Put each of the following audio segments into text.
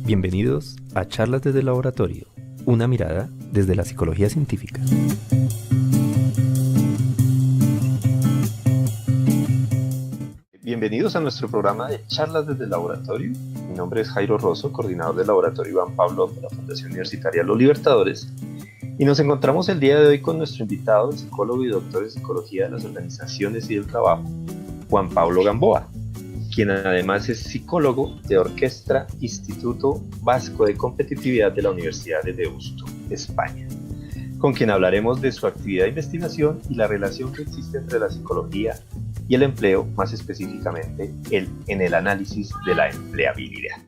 Bienvenidos a Charlas desde el Laboratorio, una mirada desde la psicología científica. Bienvenidos a nuestro programa de Charlas desde el Laboratorio. Mi nombre es Jairo Rosso, coordinador del Laboratorio Iván Pablo de la Fundación Universitaria Los Libertadores. Y nos encontramos el día de hoy con nuestro invitado, el psicólogo y doctor en psicología de las organizaciones y del trabajo, Juan Pablo Gamboa, quien además es psicólogo de orquesta Instituto Vasco de Competitividad de la Universidad de Deusto, España, con quien hablaremos de su actividad de investigación y la relación que existe entre la psicología y el empleo, más específicamente en el análisis de la empleabilidad.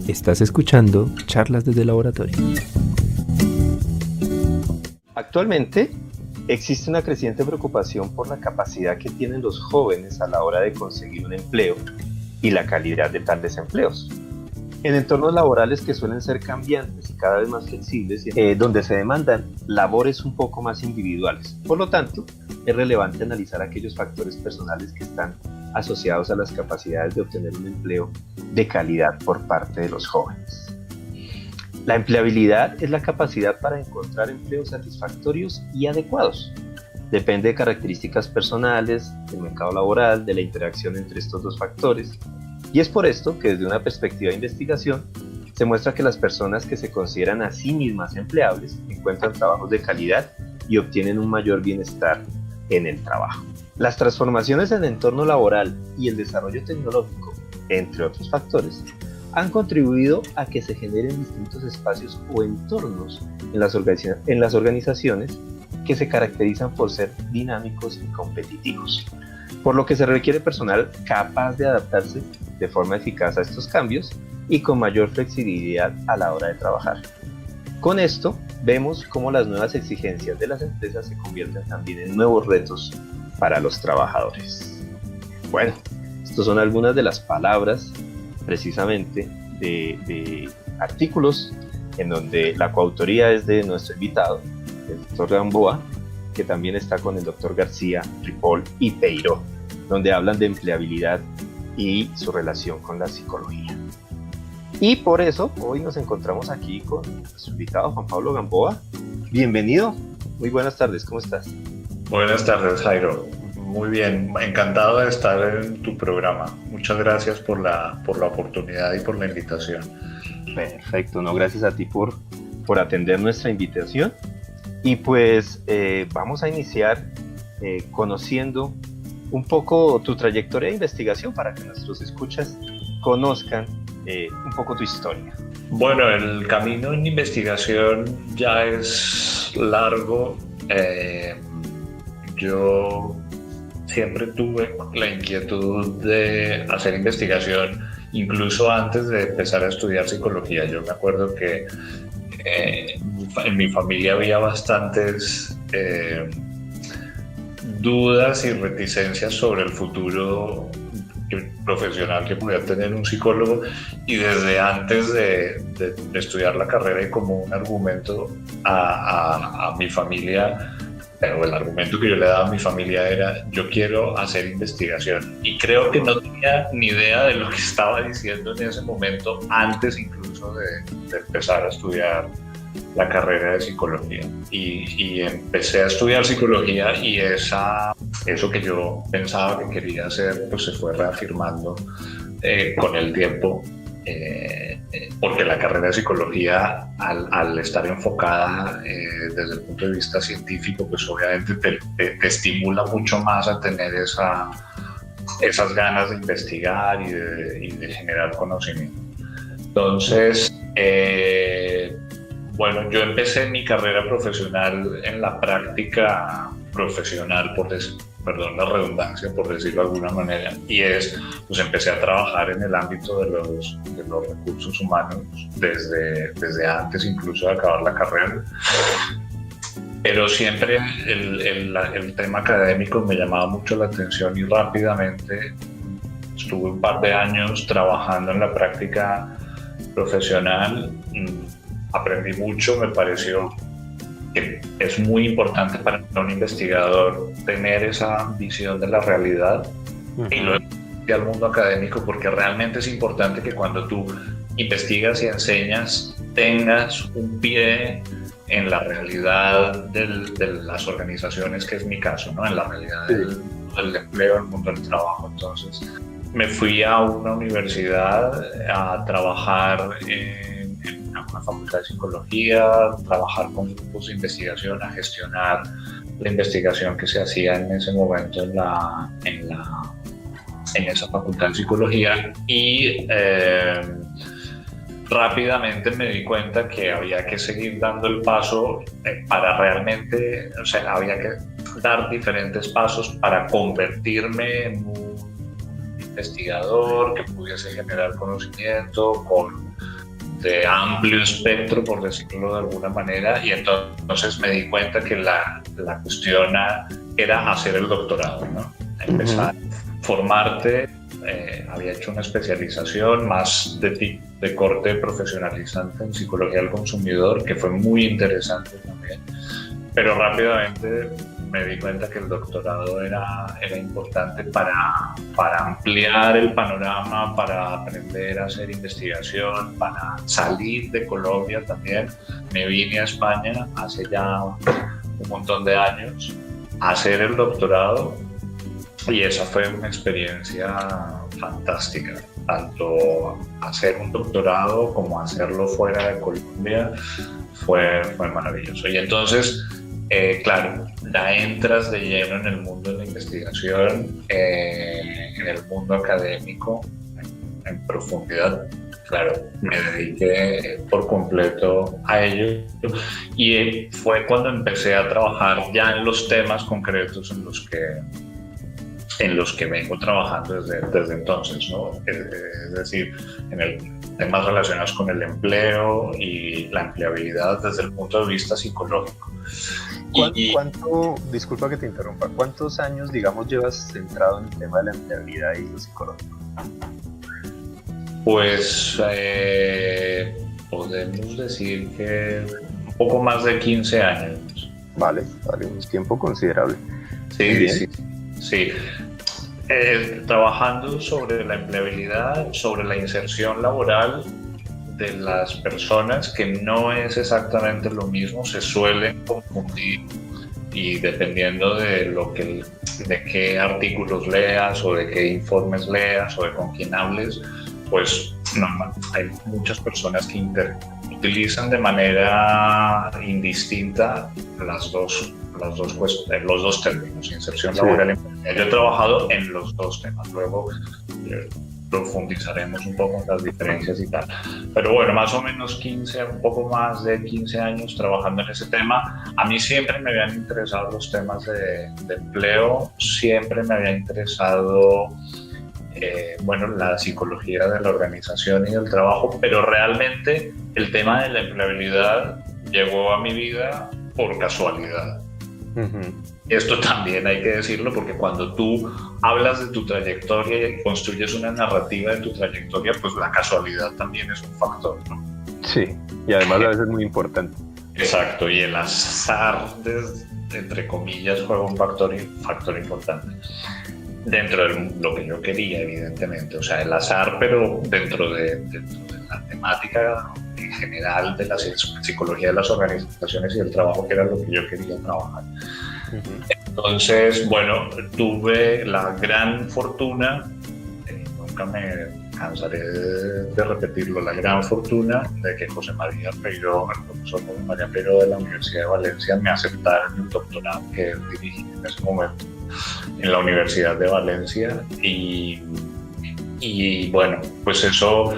Estás escuchando Charlas desde el Laboratorio. Actualmente existe una creciente preocupación por la capacidad que tienen los jóvenes a la hora de conseguir un empleo y la calidad de tales empleos. En entornos laborales que suelen ser cambiantes y cada vez más flexibles, donde se demandan labores un poco más individuales. Por lo tanto, es relevante analizar aquellos factores personales que están asociados a las capacidades de obtener un empleo de calidad por parte de los jóvenes. La empleabilidad es la capacidad para encontrar empleos satisfactorios y adecuados. Depende de características personales, del mercado laboral, de la interacción entre estos dos factores. Y es por esto que desde una perspectiva de investigación se muestra que las personas que se consideran a sí mismas empleables encuentran trabajos de calidad y obtienen un mayor bienestar en el trabajo. Las transformaciones en el entorno laboral y el desarrollo tecnológico, entre otros factores, han contribuido a que se generen distintos espacios o entornos en las organizaciones que se caracterizan por ser dinámicos y competitivos, por lo que se requiere personal capaz de adaptarse de forma eficaz a estos cambios y con mayor flexibilidad a la hora de trabajar. Con esto, vemos cómo las nuevas exigencias de las empresas se convierten también en nuevos retos para los trabajadores. Bueno, estas son algunas de las palabras precisamente de artículos en donde la coautoría es de nuestro invitado, el doctor Gamboa, que también está con el doctor García, Ripoll y Peiró, donde hablan de empleabilidad y su relación con la psicología. Y por eso hoy nos encontramos aquí con nuestro invitado Juan Pablo Gamboa. Bienvenido, muy buenas tardes, ¿cómo estás? Buenas tardes, Jairo. Muy bien, encantado de estar en tu programa. Muchas gracias por la oportunidad y por la invitación. Perfecto, no, gracias a ti por atender nuestra invitación. Y pues vamos a iniciar conociendo un poco tu trayectoria de investigación para que nuestros escuchas conozcan un poco tu historia. Bueno, el camino en investigación ya es largo. Yo siempre tuve la inquietud de hacer investigación, incluso antes de empezar a estudiar psicología. Yo me acuerdo que en mi familia había bastantes dudas y reticencias sobre el futuro profesional que podía tener un psicólogo, y desde antes de estudiar la carrera, y como un argumento a mi familia, pero el argumento que yo le daba a mi familia era: yo quiero hacer investigación. Y creo que no tenía ni idea de lo que estaba diciendo en ese momento, antes incluso de empezar a estudiar la carrera de psicología. Y empecé a estudiar psicología, y eso que yo pensaba que quería hacer pues se fue reafirmando con el tiempo, porque la carrera de psicología, al estar enfocada desde el punto de vista científico, pues obviamente te estimula mucho más a tener esas ganas de investigar y de generar conocimiento. Entonces, bueno, yo empecé mi carrera profesional en la práctica profesional, perdón la redundancia, por decirlo de alguna manera, y pues empecé a trabajar en el ámbito de los recursos humanos desde antes incluso de acabar la carrera. Pero siempre el tema académico me llamaba mucho la atención, y rápidamente estuve un par de años trabajando en la práctica profesional. Aprendí mucho, me pareció que es muy importante para un investigador tener esa visión de la realidad, y lo al mundo académico, porque realmente es importante que cuando tú investigas y enseñas tengas un pie en la realidad de las organizaciones, que es mi caso, ¿no? En la realidad del empleo, el mundo del trabajo. Entonces, me fui a una universidad a trabajar en una facultad de psicología, trabajar con grupos de investigación, a gestionar la investigación que se hacía en ese momento en esa facultad de psicología, y rápidamente me di cuenta que había que seguir dando el paso para realmente, o sea, había que dar diferentes pasos para convertirme en un investigador que pudiese generar conocimiento de amplio espectro, por decirlo de alguna manera, y entonces me di cuenta que la cuestión era hacer el doctorado, ¿no? Empezar a formarte. Había hecho una especialización más de corte profesionalizante en psicología del consumidor, que fue muy interesante también, pero rápidamente me di cuenta que el doctorado era importante para ampliar el panorama, para aprender a hacer investigación, para salir de Colombia también. Me vine a España hace ya un montón de años a hacer el doctorado, y esa fue una experiencia fantástica, tanto hacer un doctorado como hacerlo fuera de Colombia fue maravilloso. Y entonces, claro, ya entras de lleno en el mundo de la investigación, en el mundo académico, en profundidad. Claro, me dediqué por completo a ello, y fue cuando empecé a trabajar ya en los temas concretos en los que vengo trabajando desde entonces, ¿no? Es decir, en temas relacionados con el empleo y la empleabilidad desde el punto de vista psicológico. Disculpa que te interrumpa, ¿cuántos años, digamos, llevas centrado en el tema de la empleabilidad y lo psicológico? Pues podemos decir que un poco más de 15 años. Vale, un tiempo considerable. Sí. Trabajando sobre la empleabilidad, sobre la inserción laboral de las personas, que no es exactamente lo mismo, se suelen confundir, y dependiendo de qué artículos leas o de qué informes leas o de con quién hables, pues hay muchas personas que utilizan de manera indistinta los dos términos, inserción laboral y empleabilidad. Yo he trabajado en los dos temas, luego profundizaremos un poco en las diferencias y tal. Pero bueno, más o menos un poco más de 15 años trabajando en ese tema. A mí siempre me habían interesado los temas de empleo, siempre me había interesado la psicología de la organización y del trabajo, pero realmente el tema de la empleabilidad llegó a mi vida por casualidad. Esto también hay que decirlo, porque cuando tú hablas de tu trayectoria y construyes una narrativa de tu trayectoria, pues la casualidad también es un factor, ¿no? Sí, y además a veces es muy importante. Exacto, y el azar, entre comillas, juega un factor importante dentro de lo que yo quería, evidentemente. O sea, el azar, pero dentro de la temática en general de la psicología de las organizaciones y del trabajo, que era lo que yo quería trabajar. Entonces, bueno, tuve la gran fortuna, nunca me cansaré de repetirlo, la gran fortuna de que José María Peiró, el profesor José María Peiró de la Universidad de Valencia, me aceptara en el doctorado que dirigí en ese momento en la Universidad de Valencia, y bueno, pues eso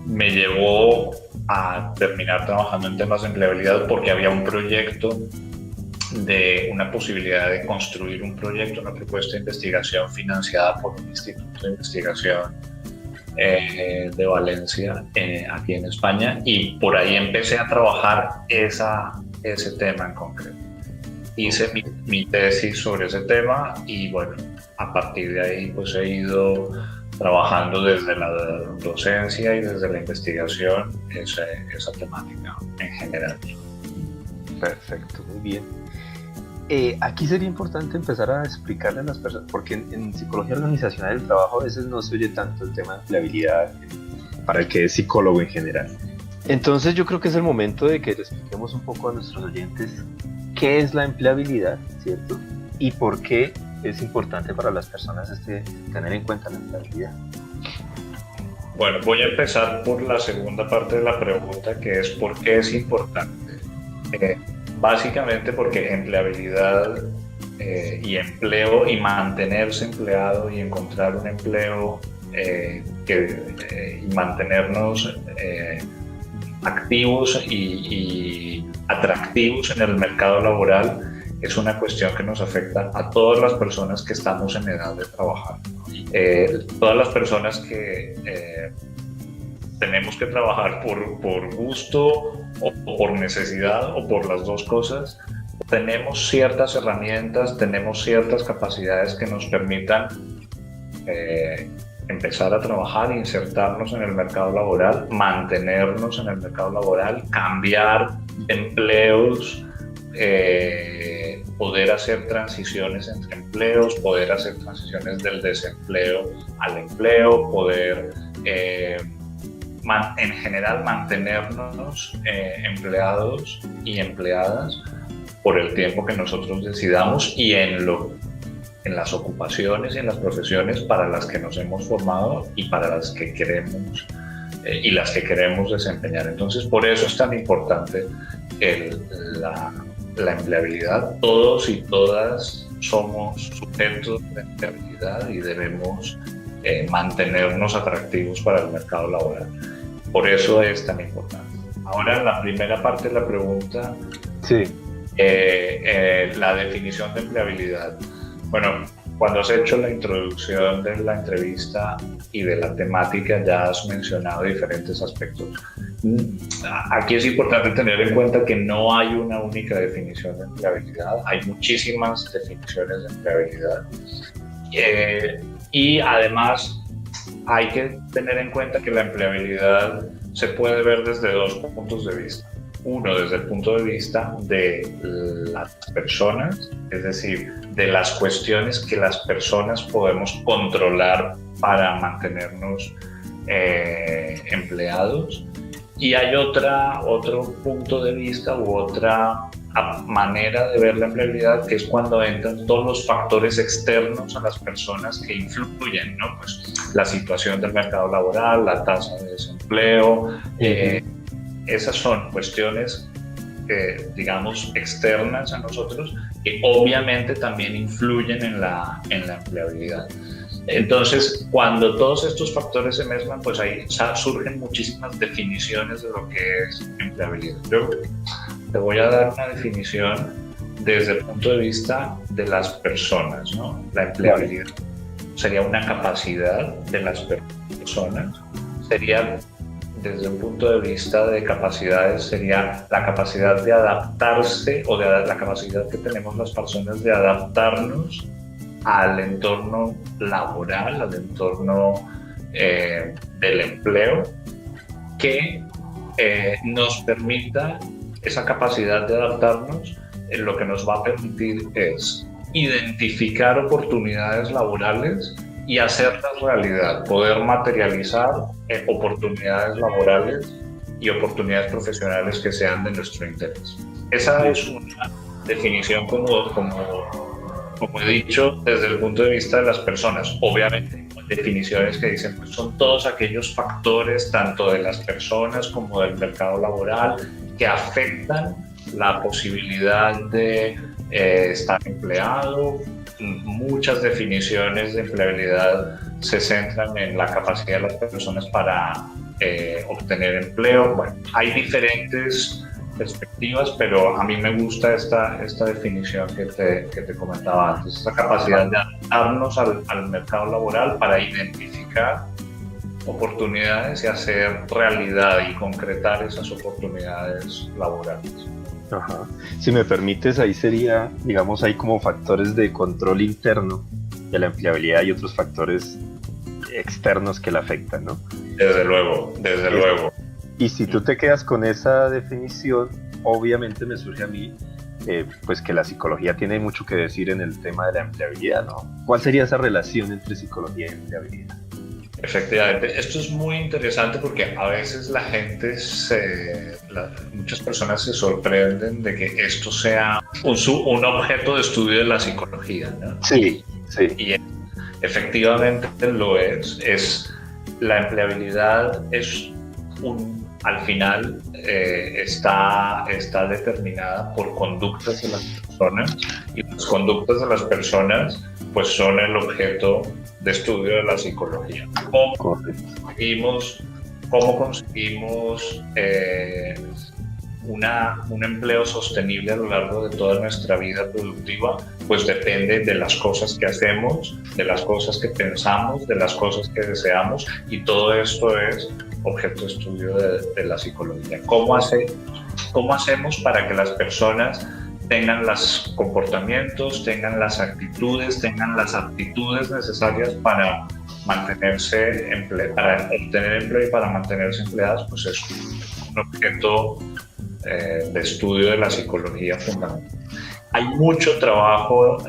me llevó a terminar trabajando en temas de empleabilidad, porque había un proyecto de una posibilidad de construir un proyecto, una propuesta de investigación financiada por un instituto de investigación de Valencia, aquí en España, y por ahí empecé a trabajar ese tema en concreto. Hice mi tesis sobre ese tema, y bueno, a partir de ahí pues he ido trabajando desde la docencia y desde la investigación esa temática en general. Perfecto, muy bien. Aquí sería importante empezar a explicarle a las personas, porque en psicología organizacional del trabajo a veces no se oye tanto el tema de empleabilidad, para el que es psicólogo en general. Entonces yo creo que es el momento de que le expliquemos un poco a nuestros oyentes qué es la empleabilidad, ¿cierto? Y por qué es importante para las personas tener en cuenta la empleabilidad. Bueno, voy a empezar por la segunda parte de la pregunta, que es ¿por qué es importante? Básicamente porque empleabilidad y empleo y mantenerse empleado y encontrar un empleo y mantenernos activos y atractivos en el mercado laboral es una cuestión que nos afecta a todas las personas que estamos en edad de trabajar. Todas las personas que tenemos que trabajar por gusto o por necesidad o por las dos cosas, tenemos ciertas herramientas, tenemos ciertas capacidades que nos permitan empezar a trabajar, insertarnos en el mercado laboral, mantenernos en el mercado laboral, cambiar empleos, poder hacer transiciones entre empleos, poder hacer transiciones del desempleo al empleo, poder en general mantenernos empleados y empleadas por el tiempo que nosotros decidamos y en las ocupaciones y en las profesiones para las que nos hemos formado y para las que queremos desempeñar. Entonces, por eso es tan importante la empleabilidad. Todos y todas somos sujetos de empleabilidad y debemos mantenernos atractivos para el mercado laboral. Por eso es tan importante. Ahora, la primera parte de la pregunta, sí. La definición de empleabilidad. Bueno, cuando has hecho la introducción de la entrevista y de la temática, ya has mencionado diferentes aspectos. Aquí es importante tener en cuenta que no hay una única definición de empleabilidad, hay muchísimas definiciones de empleabilidad. Y además hay que tener en cuenta que la empleabilidad se puede ver desde dos puntos de vista. Uno, desde el punto de vista de las personas, es decir, de las cuestiones que las personas podemos controlar para mantenernos empleados. Y hay otro punto de vista u otra manera de ver la empleabilidad, que es cuando entran todos los factores externos a las personas que influyen, ¿no? Pues la situación del mercado laboral, la tasa de desempleo, esas son cuestiones, digamos, externas a nosotros, que obviamente también influyen en la empleabilidad. Entonces, cuando todos estos factores se mezclan, pues ahí surgen muchísimas definiciones de lo que es empleabilidad. Yo te voy a dar una definición desde el punto de vista de las personas, ¿no? La empleabilidad sería una capacidad de las personas, sería desde un punto de vista de capacidades, sería la capacidad de adaptarse o la capacidad que tenemos las personas de adaptarnos al entorno laboral, al entorno del empleo, que nos permita esa capacidad de adaptarnos. Lo que nos va a permitir es identificar oportunidades laborales y hacerlas realidad, poder materializar oportunidades laborales y oportunidades profesionales que sean de nuestro interés. Esa es una definición, como he dicho, desde el punto de vista de las personas. Obviamente, definiciones que dicen pues son todos aquellos factores, tanto de las personas como del mercado laboral, que afectan la posibilidad de estar empleado. Muchas definiciones de empleabilidad se centran en la capacidad de las personas para obtener empleo. Bueno, hay diferentes perspectivas, pero a mí me gusta esta definición que te comentaba antes, esta capacidad de adaptarnos al mercado laboral para identificar oportunidades y hacer realidad y concretar esas oportunidades laborales. Ajá. Si me permites, ahí sería, digamos, hay como factores de control interno de la empleabilidad y otros factores externos que la afectan, ¿no? Desde luego. Y si tú te quedas con esa definición, obviamente me surge a mí, pues que la psicología tiene mucho que decir en el tema de la empleabilidad, ¿no? ¿Cuál sería esa relación entre psicología y empleabilidad? Efectivamente, esto es muy interesante porque a veces muchas personas se sorprenden de que esto sea un objeto de estudio de la psicología, ¿no? Sí, sí. Y efectivamente lo es. La empleabilidad al final está determinada por conductas de las personas, y las conductas de las personas pues son el objeto de estudio de la psicología. ¿Cómo conseguimos un empleo sostenible a lo largo de toda nuestra vida productiva? Pues depende de las cosas que hacemos, de las cosas que pensamos, de las cosas que deseamos, y todo esto es objeto de estudio de la psicología. ¿Cómo hacemos para que las personas tengan los comportamientos, tengan las actitudes, tengan las aptitudes necesarias para mantenerse para obtener empleo y para mantenerse empleadas? Pues es un objeto de estudio de la psicología fundamental. Hay mucho trabajo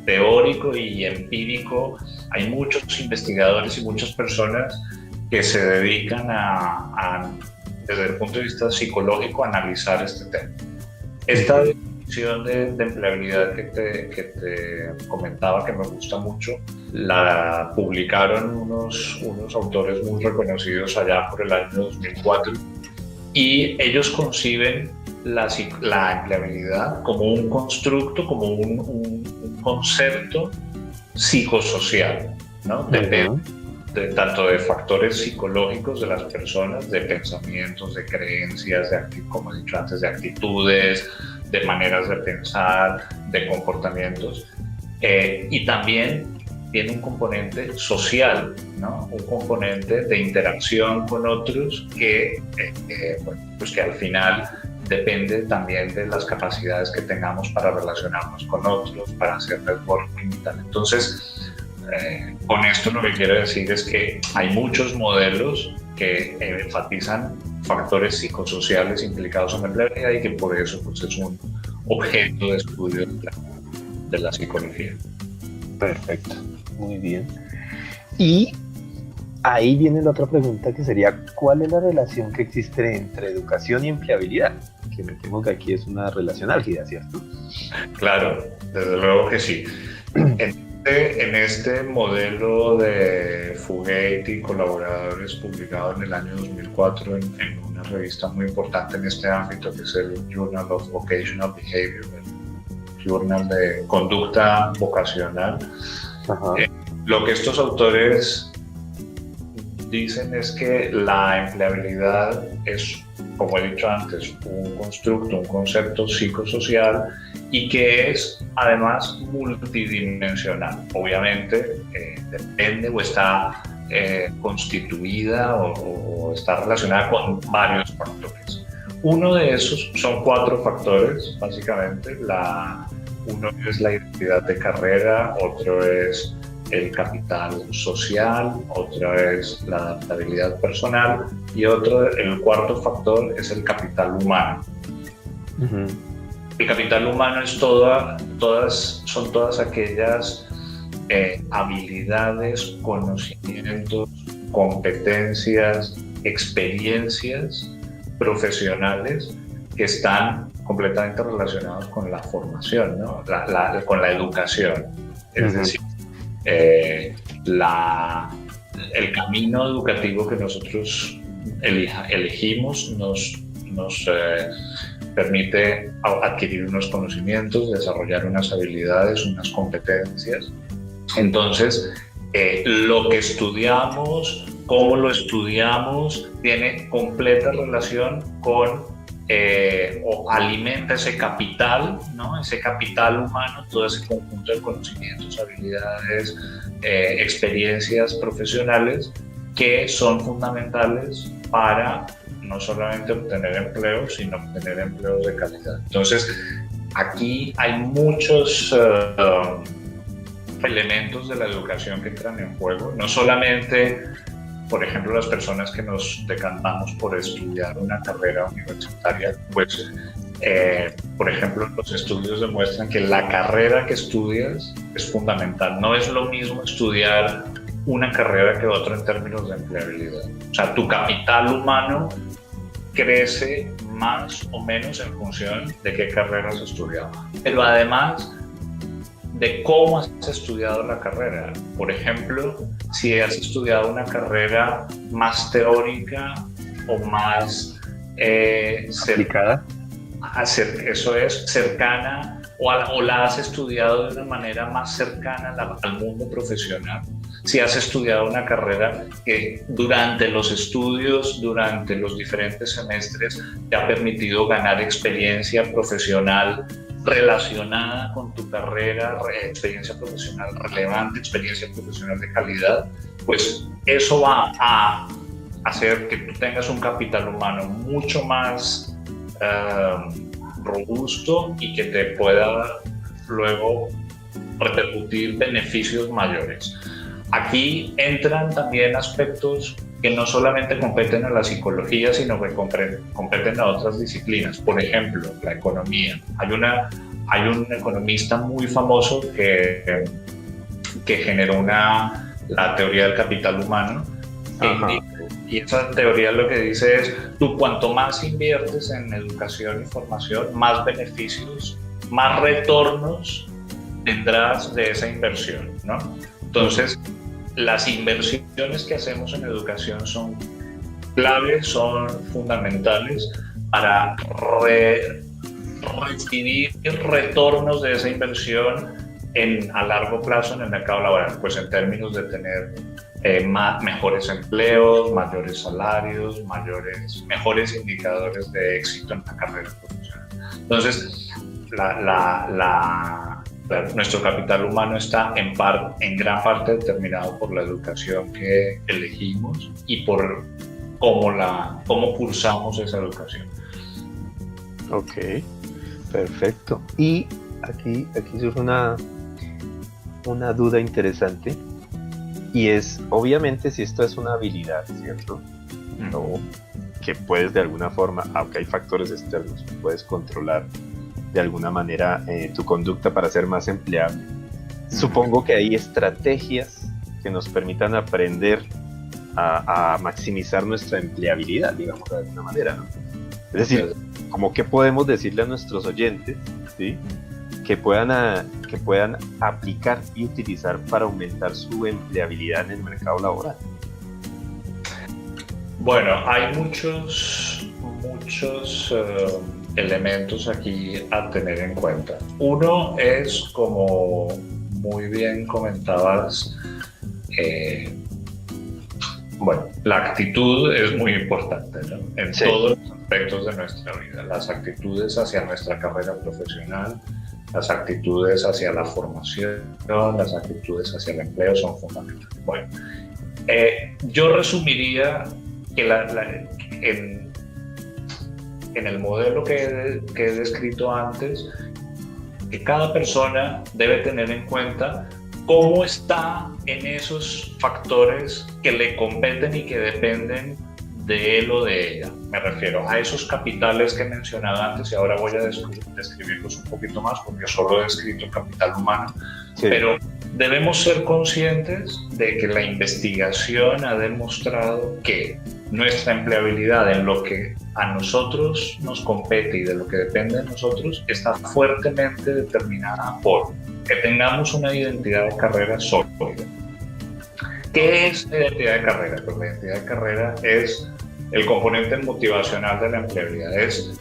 teórico y empírico, hay muchos investigadores y muchas personas que se dedican desde el punto de vista psicológico, a analizar este tema. Esta definición de empleabilidad que te comentaba, que me gusta mucho, la publicaron unos autores muy reconocidos allá por el año 2004, y ellos conciben la empleabilidad como un constructo, como un concepto psicosocial, ¿no? Depende tanto de factores psicológicos de las personas, de pensamientos, de creencias, como he dicho antes, de actitudes, de maneras de pensar, de comportamientos, y también tiene un componente social, ¿no? Un componente de interacción con otros que al final depende también de las capacidades que tengamos para relacionarnos con otros, para hacer networking y tal. Entonces, con esto lo que quiero decir es que hay muchos modelos que enfatizan factores psicosociales implicados en la empleabilidad, y que por eso pues, es un objeto de estudio de la psicología. Perfecto, muy bien. Y ahí viene la otra pregunta, que sería: ¿cuál es la relación que existe entre educación y empleabilidad? Que me temo que aquí es una relación álgida, ¿cierto? Claro, desde luego que sí. En este modelo de Fugate y colaboradores, publicado en el año 2004 en una revista muy importante en este ámbito, que es el Journal of Vocational Behavior, el Journal de Conducta Vocacional, lo que estos autores dicen es que la empleabilidad es, como he dicho antes, un constructo, un concepto psicosocial, y que es además multidimensional. Obviamente depende o está constituida o está relacionada con varios factores. Uno de esos son 4 factores, básicamente. Uno es la identidad de carrera, otro es el capital social, otro es la adaptabilidad personal, y el cuarto factor es el capital humano. Uh-huh. El capital humano son todas aquellas habilidades, conocimientos, competencias, experiencias profesionales que están completamente relacionados con la formación, ¿no? Con la educación. Es decir, el camino educativo que nosotros elegimos nos permite adquirir unos conocimientos, desarrollar unas habilidades, unas competencias. Entonces, lo que estudiamos, cómo lo estudiamos, tiene completa relación con o alimenta ese capital, ¿no? Ese capital humano, todo ese conjunto de conocimientos, habilidades, experiencias profesionales que son fundamentales para no solamente obtener empleos, sino obtener empleos de calidad. Entonces, aquí hay muchos elementos de la educación que entran en juego, no solamente, por ejemplo, las personas que nos decantamos por estudiar una carrera universitaria, pues, por ejemplo, los estudios demuestran que la carrera que estudias es fundamental. No es lo mismo estudiar una carrera que otra en términos de empleabilidad. O sea, tu capital humano crece más o menos en función de qué carrera has estudiado. Pero además de cómo has estudiado la carrera. Por ejemplo, si has estudiado una carrera más teórica o más aplicada, eso es, cercana, o la has estudiado de una manera más cercana al mundo profesional. Si has estudiado una carrera que durante los estudios, durante los diferentes semestres, te ha permitido ganar experiencia profesional relacionada con tu carrera, experiencia profesional relevante, experiencia profesional de calidad, pues eso va a hacer que tú tengas un capital humano mucho más robusto y que te pueda luego repercutir beneficios mayores. Aquí entran también aspectos que no solamente competen a la psicología, sino que competen a otras disciplinas. Por ejemplo, la economía. Hay un economista muy famoso que generó la teoría del capital humano. Y esa teoría lo que dice es, tú cuanto más inviertes en educación y formación, más beneficios, más retornos tendrás de esa inversión, ¿no? Entonces, las inversiones que hacemos en educación son claves, son fundamentales para recibir retornos de esa inversión a largo plazo en el mercado laboral, pues en términos de tener mejores empleos, mayores salarios, mejores indicadores de éxito en la carrera profesional. Entonces, nuestro capital humano está en gran parte determinado por la educación que elegimos y por cómo cursamos esa educación. Ok, perfecto. Y aquí surge una duda interesante, y es, obviamente, si esto es una habilidad, ¿cierto? O que puedes de alguna forma, aunque hay factores externos, puedes controlar de alguna manera tu conducta para ser más empleable. Supongo que hay estrategias que nos permitan aprender a maximizar nuestra empleabilidad, digamos, de alguna manera, ¿no? Es decir, como que podemos decirle a nuestros oyentes, ¿sí?, que puedan aplicar y utilizar para aumentar su empleabilidad en el mercado laboral. Bueno, hay muchos elementos aquí a tener en cuenta. Uno es, como muy bien comentabas, la actitud es muy importante, ¿no? En todos los aspectos de nuestra vida. Las actitudes hacia nuestra carrera profesional, las actitudes hacia la formación, las actitudes hacia el empleo son fundamentales. Bueno, yo resumiría que en el modelo que he descrito antes, que cada persona debe tener en cuenta cómo está en esos factores que le competen y que dependen de él o de ella. Me refiero a esos capitales que he mencionado antes, y ahora voy a describirlos un poquito más porque solo he descrito el capital humano, pero debemos ser conscientes de que la investigación ha demostrado que nuestra empleabilidad en lo que a nosotros nos compete y de lo que depende de nosotros está fuertemente determinada por que tengamos una identidad de carrera sólida. ¿Qué es la identidad de carrera? Pues la identidad de carrera es el componente motivacional de la empleabilidad, es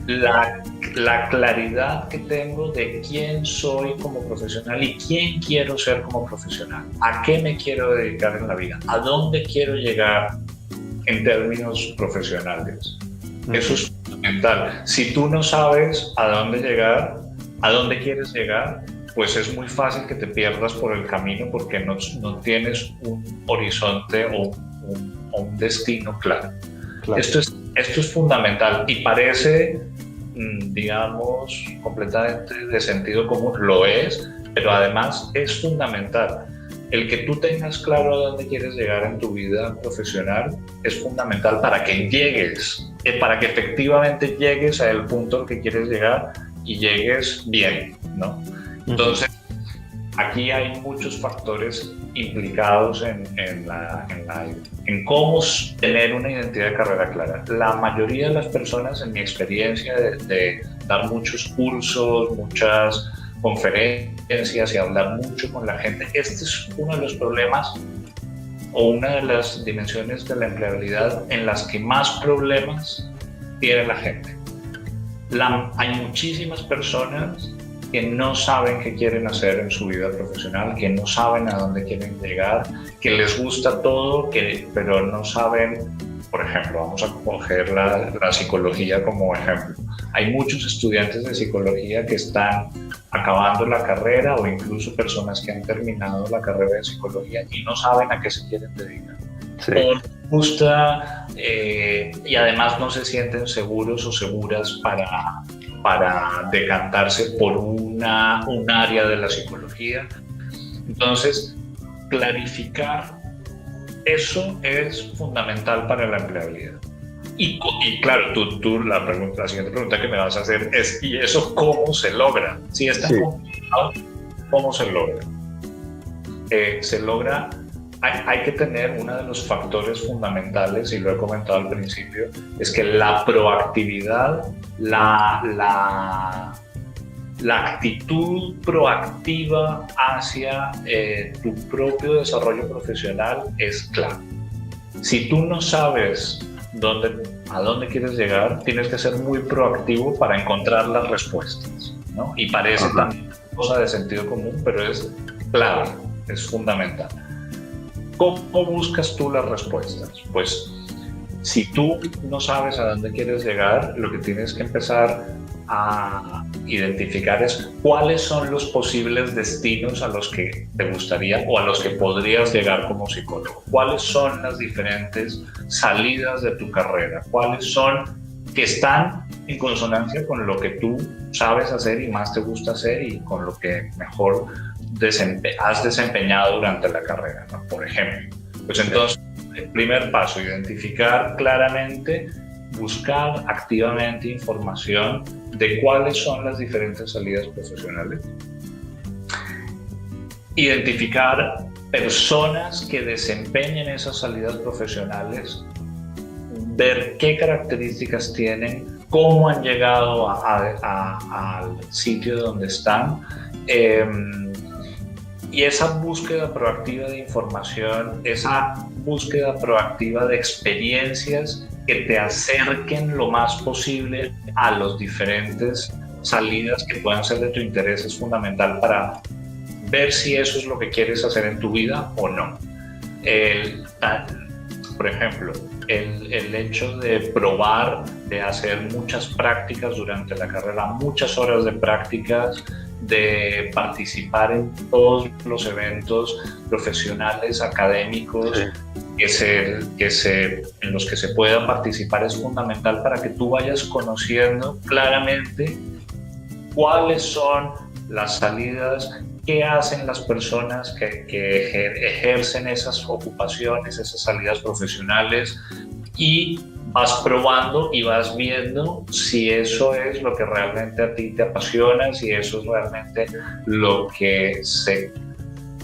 la claridad que tengo de quién soy como profesional y quién quiero ser como profesional, a qué me quiero dedicar en la vida, a dónde quiero llegar en términos profesionales. Eso es fundamental. Si tú no sabes a dónde llegar, a dónde quieres llegar, pues es muy fácil que te pierdas por el camino porque no tienes un horizonte o un destino claro. Esto es fundamental y parece, digamos, completamente de sentido común. Lo es, pero además es fundamental. El que tú tengas claro a dónde quieres llegar en tu vida profesional es fundamental para que llegues, para que efectivamente llegues al punto al que quieres llegar y llegues bien, ¿no? Entonces, aquí hay muchos factores implicados en cómo tener una identidad de carrera clara. La mayoría de las personas, en mi experiencia de dar muchos cursos, muchas conferencias y hablar mucho con la gente, este es uno de los problemas o una de las dimensiones de la empleabilidad en las que más problemas tiene la gente. Hay muchísimas personas que no saben qué quieren hacer en su vida profesional, que no saben a dónde quieren llegar, que les gusta todo, pero no saben. Por ejemplo, vamos a coger la psicología como ejemplo. Hay muchos estudiantes de psicología que están acabando la carrera o incluso personas que han terminado la carrera de psicología y no saben a qué se quieren dedicar. Sí. O les gusta y además no se sienten seguros o seguras para decantarse por un área de la psicología. Entonces, clarificar eso es fundamental para la empleabilidad. Y claro, la siguiente pregunta que me vas a hacer es, ¿y eso cómo se logra? Si es tan complicado, ¿cómo se logra? Hay que tener uno de los factores fundamentales, y lo he comentado al principio, es que la proactividad, la actitud proactiva hacia tu propio desarrollo profesional es clave. Si tú no sabes a dónde quieres llegar, tienes que ser muy proactivo para encontrar las respuestas, ¿no? Y parece también una cosa de sentido común, pero es clave, es fundamental. ¿Cómo buscas tú las respuestas? Pues si tú no sabes a dónde quieres llegar, lo que tienes que empezar a identificar es cuáles son los posibles destinos a los que te gustaría o a los que podrías llegar como psicólogo. ¿Cuáles son las diferentes salidas de tu carrera? ¿Cuáles son que están en consonancia con lo que tú sabes hacer y más te gusta hacer y con lo que mejor has desempeñado durante la carrera, ¿no? Por ejemplo. Pues entonces, el primer paso, identificar claramente, buscar activamente información de cuáles son las diferentes salidas profesionales, identificar personas que desempeñen esas salidas profesionales, ver qué características tienen, cómo han llegado al sitio donde están, y esa búsqueda proactiva de información, esa búsqueda proactiva de experiencias que te acerquen lo más posible a las diferentes salidas que puedan ser de tu interés es fundamental para ver si eso es lo que quieres hacer en tu vida o no. Por ejemplo, el hecho de probar, de hacer muchas prácticas durante la carrera, muchas horas de prácticas, de participar en todos los eventos profesionales, académicos, en los que se pueda participar es fundamental para que tú vayas conociendo claramente cuáles son las salidas, qué hacen las personas que ejercen esas ocupaciones, esas salidas profesionales, y vas probando y vas viendo si eso es lo que realmente a ti te apasiona, si eso es realmente lo que se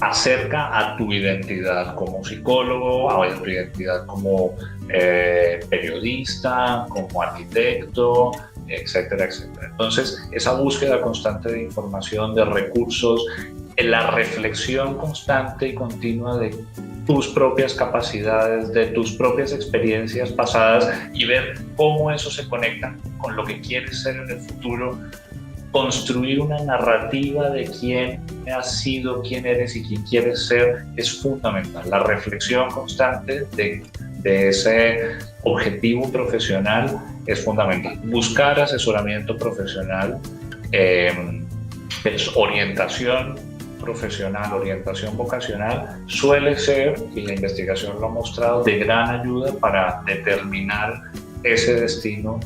acerca a tu identidad como psicólogo, a tu identidad como periodista, como arquitecto, etcétera, etcétera. Entonces, esa búsqueda constante de información, de recursos, la reflexión constante y continua de tus propias capacidades, de tus propias experiencias pasadas y ver cómo eso se conecta con lo que quieres ser en el futuro, construir una narrativa de quién has sido, quién eres y quién quieres ser es fundamental. La reflexión constante de ese objetivo profesional es fundamental. Buscar asesoramiento profesional, orientación profesional, orientación vocacional, suele ser, y la investigación lo ha mostrado, de gran ayuda para determinar ese destino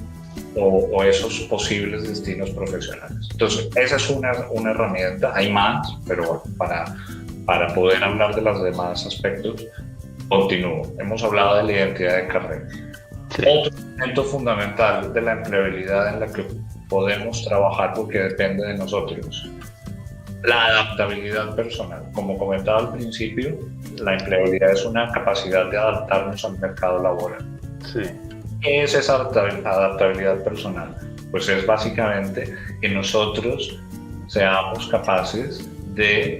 o esos posibles destinos profesionales. Entonces, esa es una herramienta, hay más, pero bueno, para poder hablar de los demás aspectos, continúo. Hemos hablado de la identidad de carrera. Sí. Otro elemento fundamental de la empleabilidad en la que podemos trabajar porque depende de nosotros La adaptabilidad personal. Como comentaba al principio, la empleabilidad es una capacidad de adaptarnos al mercado laboral. Sí. ¿Qué es esa adaptabilidad personal? Pues es básicamente que nosotros seamos capaces de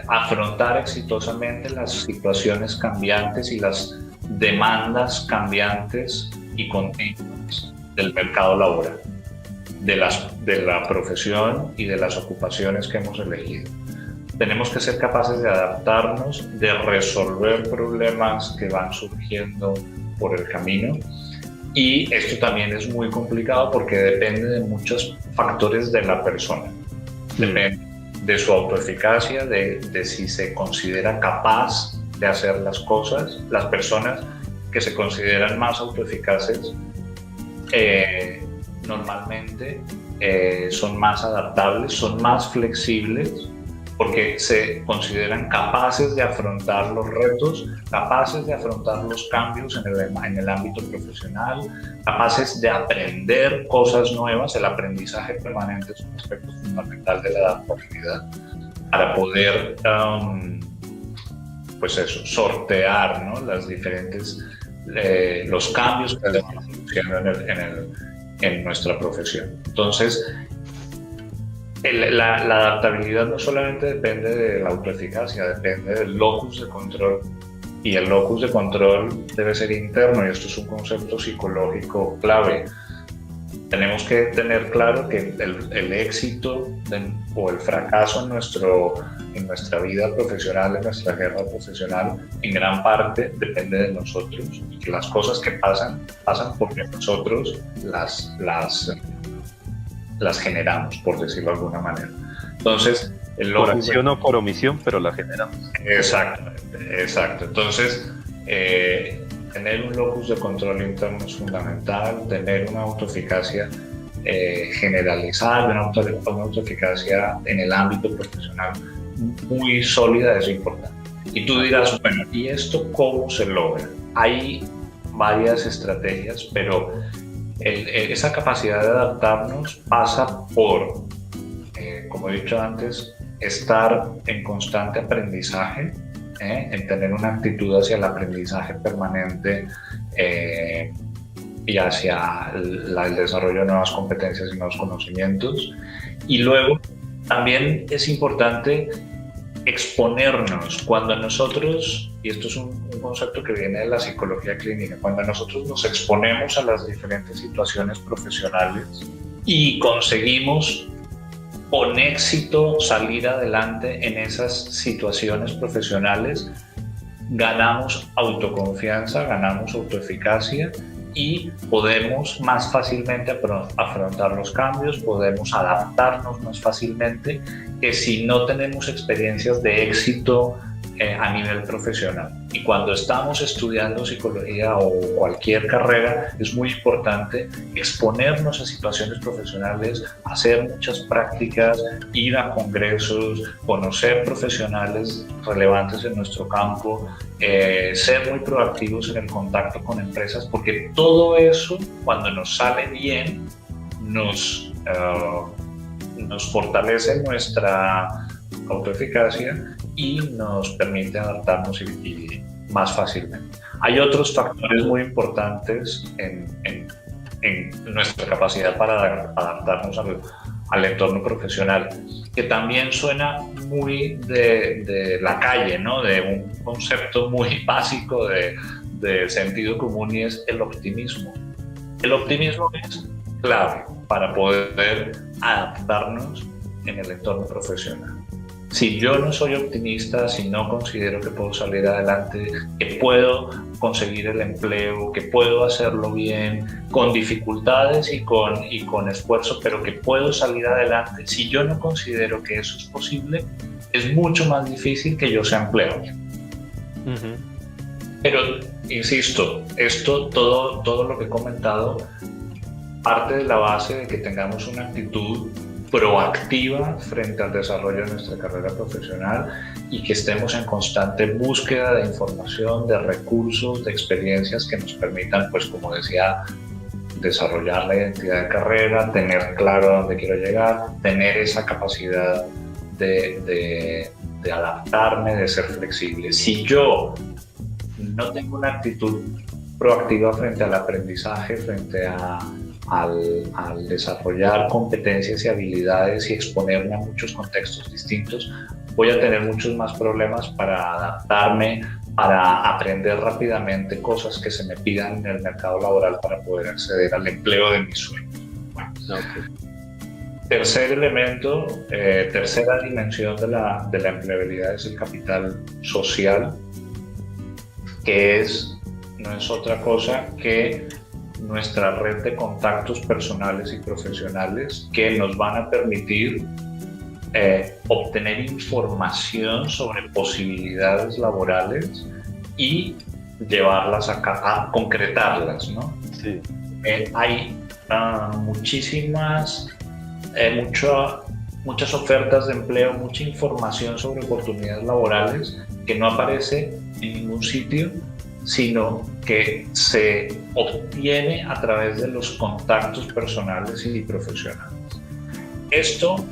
afrontar exitosamente las situaciones cambiantes y las demandas cambiantes y continuas del mercado laboral, de la profesión y de las ocupaciones que hemos elegido. Tenemos que ser capaces de adaptarnos, de resolver problemas que van surgiendo por el camino, y esto también es muy complicado porque depende de muchos factores de la persona. Depende de su autoeficacia, de si se considera capaz de hacer las cosas. Las personas que se consideran más autoeficaces normalmente son más adaptables, son más flexibles, porque se consideran capaces de afrontar los retos, capaces de afrontar los cambios en el ámbito profesional, capaces de aprender cosas nuevas. El aprendizaje permanente es un aspecto fundamental de la adaptabilidad para poder, pues eso, sortear, ¿no?, las diferentes, los cambios que se van produciendo en nuestra profesión. Entonces, la adaptabilidad no solamente depende de la autoeficacia, depende del locus de control, y el locus de control debe ser interno, y esto es un concepto psicológico clave. Tenemos que tener claro que el éxito o el fracaso en nuestra vida profesional, en nuestra guerra profesional, en gran parte depende de nosotros, y que las cosas que pasan porque nosotros las generamos, por decirlo de alguna manera. Entonces, por acción o por omisión, pero la generamos. Exacto. Entonces, tener un locus de control interno es fundamental, tener una autoeficacia generalizada, una autoeficacia en el ámbito profesional muy sólida es importante. Y tú dirás, bueno, ¿y esto cómo se logra? Hay varias estrategias, pero esa capacidad de adaptarnos pasa por, como he dicho antes, estar en constante aprendizaje, en tener una actitud hacia el aprendizaje permanente y hacia el desarrollo de nuevas competencias y nuevos conocimientos. Y luego también es importante exponernos. Cuando nosotros, y esto es un concepto que viene de la psicología clínica, cuando nosotros nos exponemos a las diferentes situaciones profesionales y conseguimos con éxito salir adelante en esas situaciones profesionales, ganamos autoconfianza, ganamos autoeficacia y podemos más fácilmente afrontar los cambios, podemos adaptarnos más fácilmente que si no tenemos experiencias de éxito a nivel profesional. Y cuando estamos estudiando psicología o cualquier carrera, es muy importante exponernos a situaciones profesionales, hacer muchas prácticas, ir a congresos, conocer profesionales relevantes en nuestro campo, ser muy proactivos en el contacto con empresas, porque todo eso, cuando nos sale bien, nos fortalece nuestra autoeficacia y nos permite adaptarnos y más fácilmente. Hay otros factores muy importantes en nuestra capacidad para adaptarnos al entorno profesional, que también suena muy de la calle, ¿no?, de un concepto muy básico de sentido común, y es el optimismo. El optimismo es clave para poder adaptarnos en el entorno profesional. Si yo no soy optimista, si no considero que puedo salir adelante, que puedo conseguir el empleo, que puedo hacerlo bien, con dificultades y con esfuerzo, pero que puedo salir adelante, si yo no considero que eso es posible, es mucho más difícil que yo sea empleable. Uh-huh. Pero, insisto, todo lo que he comentado parte de la base de que tengamos una actitud proactiva frente al desarrollo de nuestra carrera profesional y que estemos en constante búsqueda de información, de recursos, de experiencias que nos permitan, pues como decía, desarrollar la identidad de carrera, tener claro a dónde quiero llegar, tener esa capacidad de adaptarme, de ser flexible. Si yo no tengo una actitud proactiva frente al aprendizaje, frente al desarrollar competencias y habilidades y exponerme a muchos contextos distintos, voy a tener muchos más problemas para adaptarme, para aprender rápidamente cosas que se me pidan en el mercado laboral para poder acceder al empleo de mis sueños. Bueno, tercer elemento, tercera dimensión de la empleabilidad es el capital social, que no es otra cosa que nuestra red de contactos personales y profesionales que nos van a permitir obtener información sobre posibilidades laborales y llevarlas a concretarlas, ¿no? Sí. Hay muchas ofertas de empleo, mucha información sobre oportunidades laborales que no aparece en ningún sitio, sino que se obtiene a través de los contactos personales y profesionales. Esto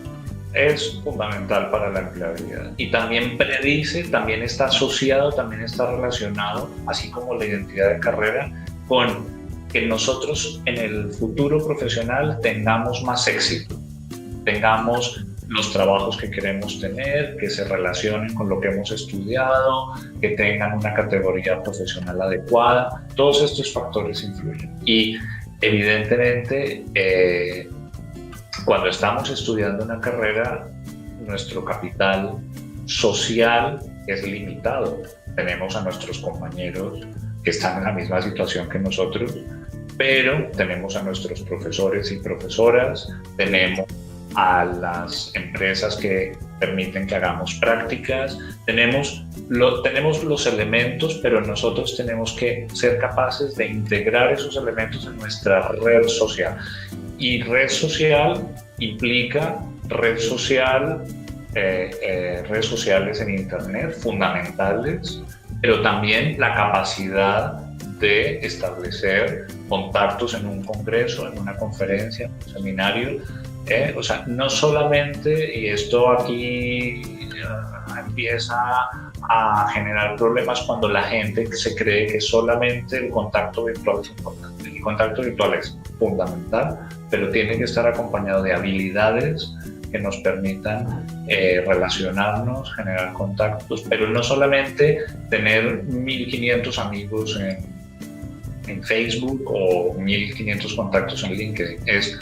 es fundamental para la empleabilidad y también predice, también está asociado, también está relacionado, así como la identidad de carrera, con que nosotros en el futuro profesional tengamos más éxito, tengamos los trabajos que queremos tener, que se relacionen con lo que hemos estudiado, que tengan una categoría profesional adecuada. Todos estos factores influyen. Y evidentemente, cuando estamos estudiando una carrera, nuestro capital social es limitado. Tenemos a nuestros compañeros que están en la misma situación que nosotros, pero tenemos a nuestros profesores y profesoras, tenemos a las empresas que permiten que hagamos prácticas, tenemos los elementos, pero nosotros tenemos que ser capaces de integrar esos elementos en nuestra red social. Y red social implica redes sociales en Internet fundamentales, pero también la capacidad de establecer contactos en un congreso, en una conferencia, en un seminario. O sea, no solamente, y esto aquí empieza a generar problemas cuando la gente se cree que solamente el contacto virtual es importante. El contacto virtual es fundamental, pero tiene que estar acompañado de habilidades que nos permitan relacionarnos, generar contactos, pero no solamente tener 1.500 amigos en Facebook o 1.500 contactos en LinkedIn, es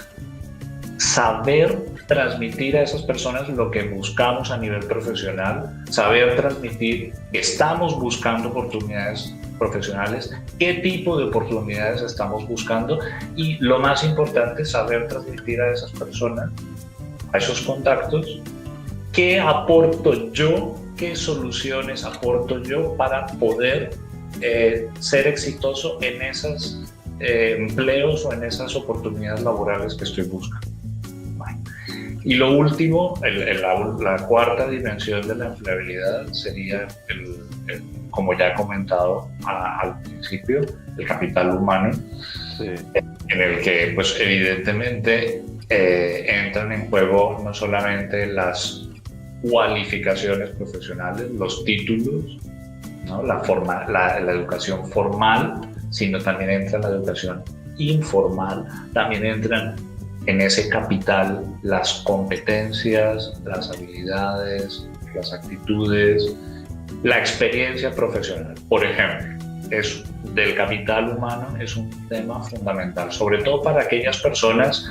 saber transmitir a esas personas lo que buscamos a nivel profesional, saber transmitir que estamos buscando oportunidades profesionales, qué tipo de oportunidades estamos buscando y lo más importante, saber transmitir a esas personas, a esos contactos, qué aporto yo, qué soluciones aporto yo para poder ser exitoso en esos empleos o en esas oportunidades laborales que estoy buscando. Y lo último, la cuarta dimensión de la empleabilidad sería, como ya he comentado al principio, el capital humano, sí, en el que pues, evidentemente entran en juego no solamente las cualificaciones profesionales, los títulos, ¿no? la educación formal, sino también entra la educación informal, también entran en ese capital las competencias, las habilidades, las actitudes, la experiencia profesional. Por ejemplo, del capital humano es un tema fundamental, sobre todo para aquellas personas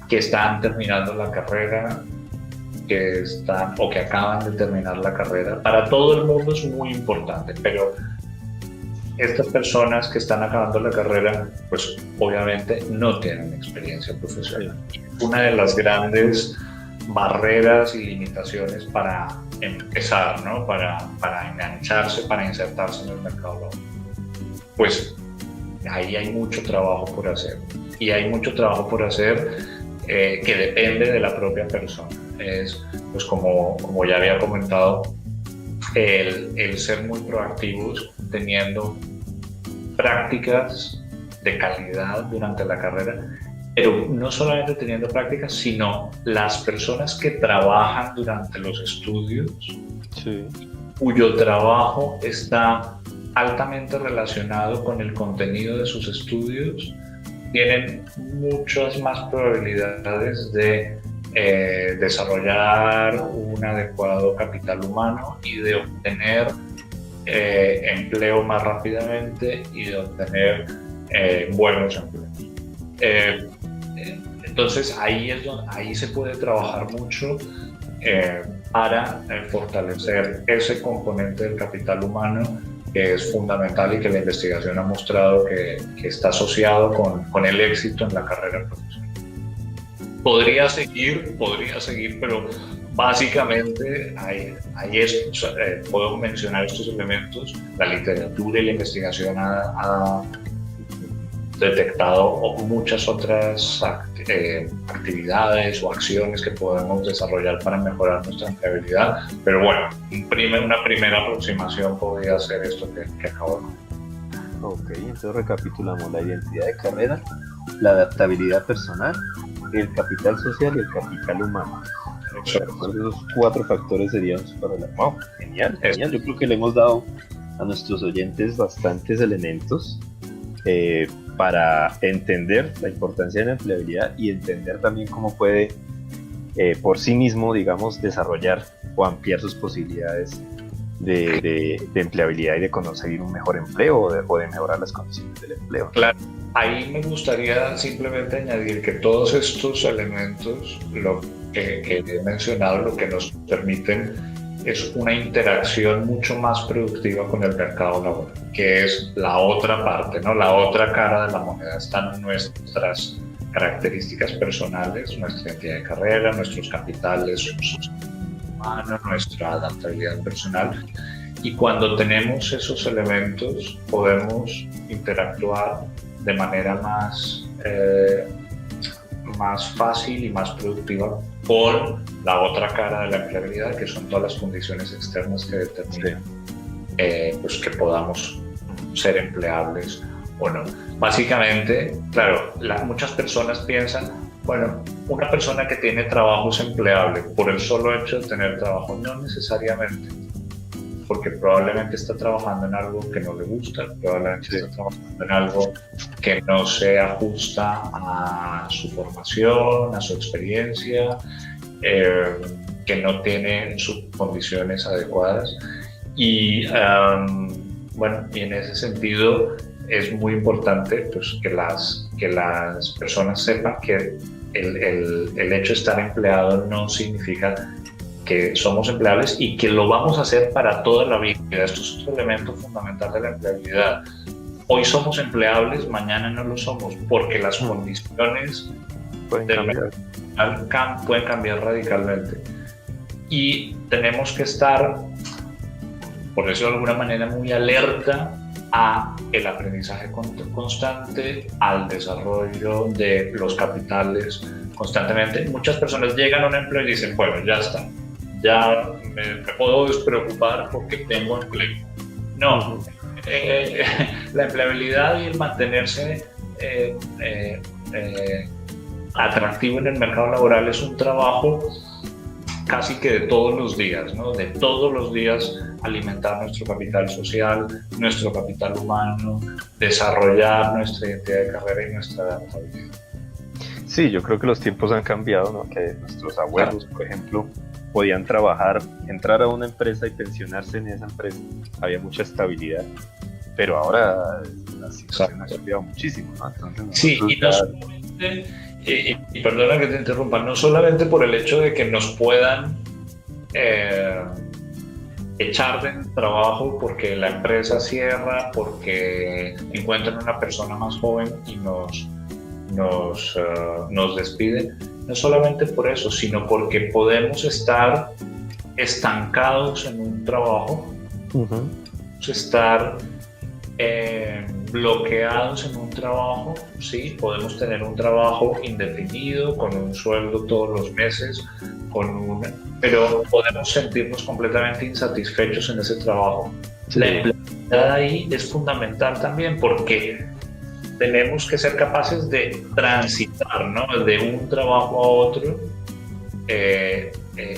que están terminando la carrera, que acaban de terminar la carrera. Para todo el mundo es muy importante, pero estas personas que están acabando la carrera, pues obviamente no tienen experiencia profesional. Una de las grandes barreras y limitaciones para empezar, ¿no? Para engancharse, para insertarse en el mercado laboral. Pues ahí hay mucho trabajo por hacer. Y hay mucho trabajo por hacer que depende de la propia persona. Es, pues como ya había comentado, el ser muy proactivos, teniendo prácticas de calidad durante la carrera pero no solamente teniendo prácticas, sino las personas que trabajan durante los estudios, Sí. cuyo trabajo está altamente relacionado con el contenido de sus estudios, tienen muchas más probabilidades de desarrollar un adecuado capital humano y de obtener empleo más rápidamente y de obtener buenos empleos. Entonces ahí se puede trabajar mucho para fortalecer ese componente del capital humano, que es fundamental y que la investigación ha mostrado que está asociado con el éxito en la carrera profesional. Podría seguir, pero básicamente puedo mencionar estos elementos. La literatura y la investigación ha detectado muchas otras actividades o acciones que podemos desarrollar para mejorar nuestra empleabilidad, pero bueno, una primera aproximación podría ser esto que acabo de comentar. Ok, entonces recapitulamos: la identidad de carrera, la adaptabilidad personal, el capital social y el capital humano. Esos 4 factores serían súper relevantes. Wow, genial. Yo creo que le hemos dado a nuestros oyentes bastantes elementos para entender la importancia de la empleabilidad y entender también cómo puede por sí mismo, digamos, desarrollar o ampliar sus posibilidades de empleabilidad y de conseguir un mejor empleo o de mejorar las condiciones del empleo. Claro, ahí me gustaría simplemente añadir que todos estos elementos, lo que he mencionado, lo que nos permiten es una interacción mucho más productiva con el mercado laboral, que es la otra parte, ¿no? La otra cara de la moneda. Están nuestras características personales, nuestra identidad de carrera, nuestros capitales humanos, nuestra adaptabilidad personal. Y cuando tenemos esos elementos, podemos interactuar de manera más fácil y más productiva con la otra cara de la empleabilidad, que son todas las condiciones externas que determinan pues que podamos ser empleables o no. Básicamente, claro, muchas personas piensan, bueno, una persona que tiene trabajo es empleable por el solo hecho de tener trabajo. No necesariamente, porque probablemente está trabajando en algo que no le gusta, probablemente está trabajando en algo que no se ajusta a su formación, a su experiencia, que no tiene sus condiciones adecuadas. Y bueno, y en ese sentido es muy importante pues, que las personas sepan que el hecho de estar empleado no significa que somos empleables y que lo vamos a hacer para toda la vida. Esto es un elemento fundamental de la empleabilidad. Hoy somos empleables, mañana no lo somos, porque las condiciones pueden cambiar radicalmente. Y tenemos que estar, por eso de alguna manera, muy alerta a el aprendizaje constante, al desarrollo de los capitales constantemente. Muchas personas llegan a un empleo y dicen, bueno, ya está, ya me puedo despreocupar porque tengo empleo. No, la empleabilidad y el mantenerse atractivo en el mercado laboral es un trabajo casi que de todos los días, ¿no? De todos los días alimentar nuestro capital social, nuestro capital humano, desarrollar nuestra identidad de carrera y nuestra adaptabilidad. Sí, yo creo que los tiempos han cambiado, ¿no? Que nuestros abuelos, por ejemplo, podían trabajar, entrar a una empresa y pensionarse en esa empresa. Había mucha estabilidad, pero ahora la situación ha cambiado muchísimo, ¿no? Entonces, sí, y no solamente, y perdona que te interrumpa, no solamente por el hecho de que nos puedan echar del trabajo porque la empresa cierra, porque encuentran una persona más joven y nos despiden. No solamente por eso, sino porque podemos estar estancados en un trabajo, podemos estar bloqueados en un trabajo, sí, podemos tener un trabajo indefinido, con un sueldo todos los meses, pero podemos sentirnos completamente insatisfechos en ese trabajo. Sí. La empleabilidad ahí es fundamental también porque tenemos que ser capaces de transitar, ¿no? De un trabajo a otro,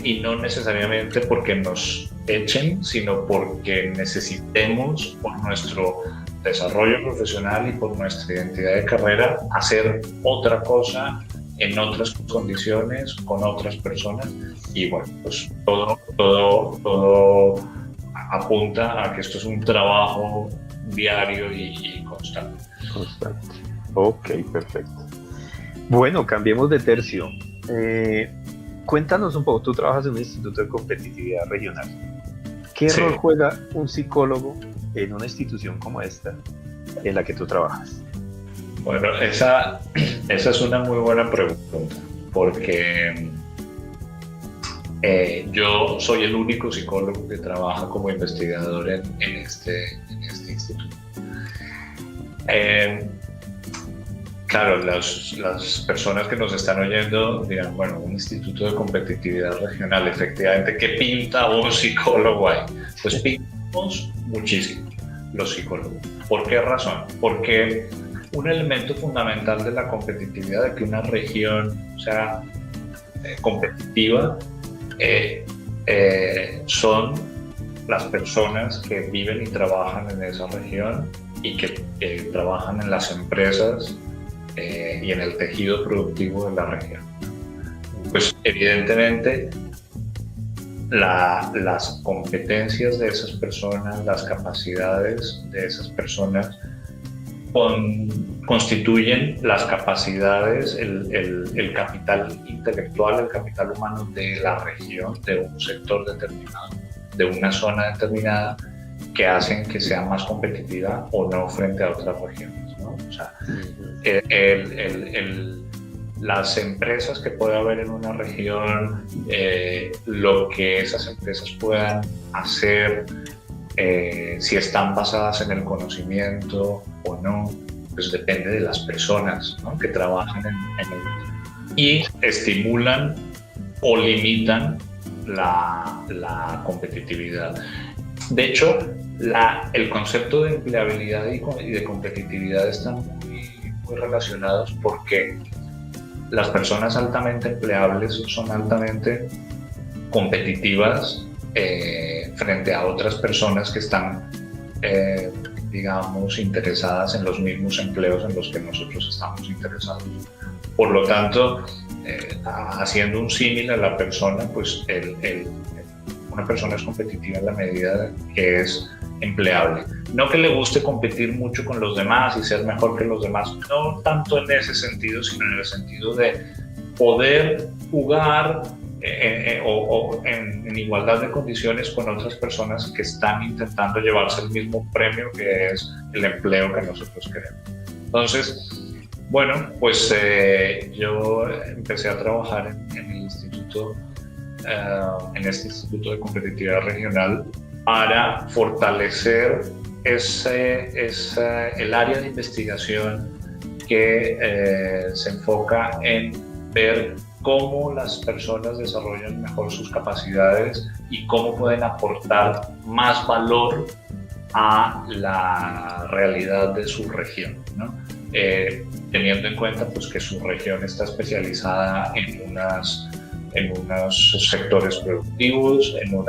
y no necesariamente porque nos echen, sino porque necesitemos, por nuestro desarrollo profesional y por nuestra identidad de carrera, hacer otra cosa en otras condiciones, con otras personas. Y bueno, pues todo apunta a que esto es un trabajo diario y constante. Constante. Ok, perfecto. Bueno, cambiemos de tercio. Cuéntanos un poco, tú trabajas en un instituto de competitividad regional. ¿Qué Sí. rol juega un psicólogo en una institución como esta en la que tú trabajas? Bueno, esa es una muy buena pregunta, porque yo soy el único psicólogo que trabaja como investigador en este instituto. Claro, las personas que nos están oyendo dirán, bueno, un instituto de competitividad regional, efectivamente, ¿qué pinta un psicólogo ahí? Pues pintamos muchísimo los psicólogos. ¿Por qué razón? Porque un elemento fundamental de la competitividad, de que una región sea competitiva, son las personas que viven y trabajan en esa región y que trabajan en las empresas y en el tejido productivo de la región. Pues evidentemente las competencias de esas personas, las capacidades de esas personas constituyen las capacidades, el capital intelectual, el capital humano de la región, de un sector determinado, de una zona determinada, que hacen que sea más competitiva o no frente a otras regiones, ¿no? O sea, las empresas que puede haber en una región, lo que esas empresas puedan hacer, si están basadas en el conocimiento o no, pues depende de las personas, ¿no?, que trabajan en el, y estimulan o limitan la competitividad. De hecho, el concepto de empleabilidad y de competitividad están muy relacionados, porque las personas altamente empleables son altamente competitivas frente a otras personas que están, digamos, interesadas en los mismos empleos en los que nosotros estamos interesados. Por lo tanto, haciendo un símil a la persona, pues una persona es competitiva en la medida que es empleable. No que le guste competir mucho con los demás y ser mejor que los demás, no tanto en ese sentido, sino en el sentido de poder jugar o en igualdad de condiciones con otras personas que están intentando llevarse el mismo premio, que es el empleo que nosotros queremos. Entonces, bueno, pues yo empecé a trabajar en el instituto, en este Instituto de Competitividad Regional, para fortalecer el área de investigación que se enfoca en ver cómo las personas desarrollan mejor sus capacidades y cómo pueden aportar más valor a la realidad de su región, ¿no? Teniendo en cuenta, pues, que su región está especializada en unos sectores productivos, en un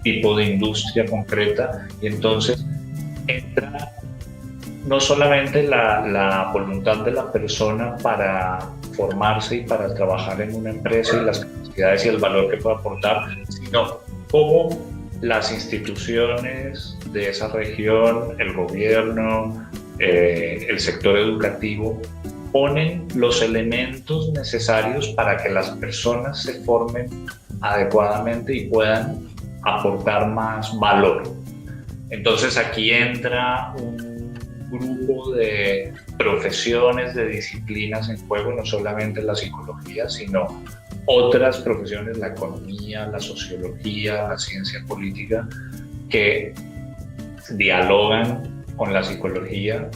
tipo de industria concreta, y entonces entra no solamente la voluntad de la persona para formarse y para trabajar en una empresa y las capacidades y el valor que puede aportar, sino cómo las instituciones de esa región, el gobierno, el sector educativo, ponen los elementos necesarios para que las personas se formen adecuadamente y puedan aportar más valor. Entonces aquí entra un grupo de profesiones, de disciplinas en juego, no solamente la psicología, sino otras profesiones, la economía, la sociología, la ciencia política, que dialogan con la psicología,